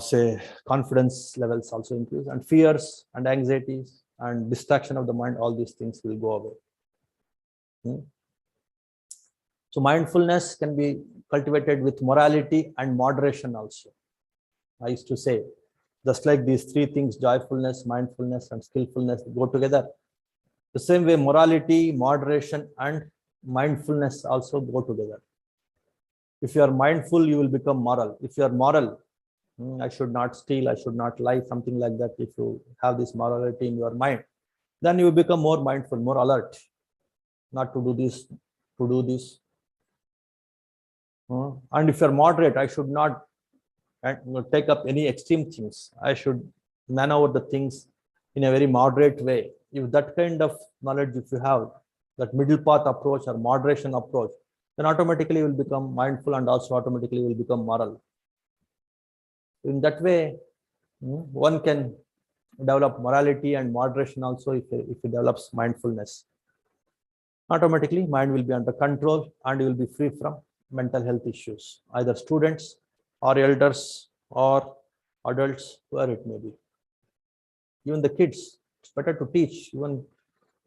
say confidence levels also increase, and fears and anxieties and distraction of the mind, all these things will go away. So mindfulness can be cultivated with morality and moderation also. I used to say, just like these three things, joyfulness, mindfulness, and skillfulness, go together. The same way, morality, moderation, and mindfulness also go together. If you are mindful, you will become moral. If you are moral, I should not steal, I should not lie, something like that. If you have this morality in your mind, then you will become more mindful, more alert, not to do this, to do this. And if you are moderate, I should not take up any extreme things. I should maneuver the things in a very moderate way. If that kind of knowledge, if you have that middle path approach or moderation approach, then automatically you will become mindful, and also automatically you will become moral. In that way, one can develop morality and moderation also if he develops mindfulness. Automatically, mind will be under control, and you will be free from mental health issues, either students or elders or adults, where it may be. Even the kids, it's better to teach even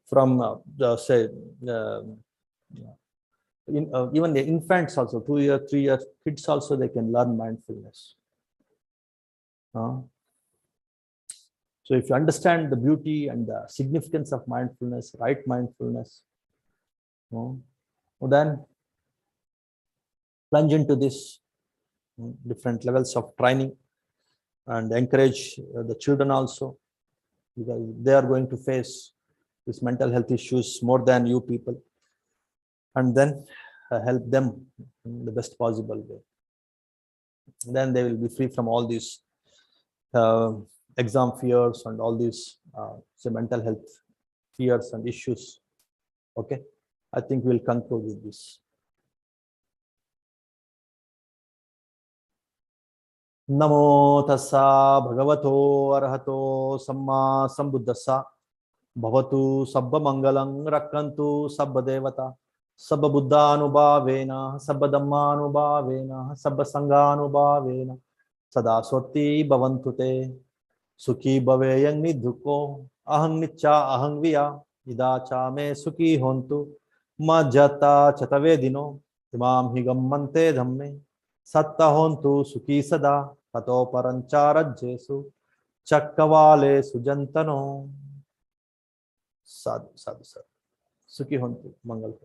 from even the infants also, 2 years, 3 years kids also, they can learn mindfulness. So if you understand the beauty and the significance of mindfulness, right mindfulness, then plunge into this different levels of training, and encourage the children also, because they are going to face these mental health issues more than you people. and then help them in the best possible way. Then they will be free from all these exam fears and all these say mental health fears and issues. Okay, I think we'll conclude with this. Namo tassa bhagavato arahato samma sambuddhassa bhavatu sabba mangalang rakkantu sabba devata sabba buddhanubhavena sabba dhammanubhavena sabba sanghanubhavena sada swati bhavantu te sukhi bhaveyang nidhuko ahang nicha ahang viya ida cha me sukhi hontu majjata chatavedino imam hi gammante dhamme satta hontu sukhi sada tato parancarajjesu chakkavale sujantano. Sadhu, sadhu, sadhu. Sukhi hontu, mangal.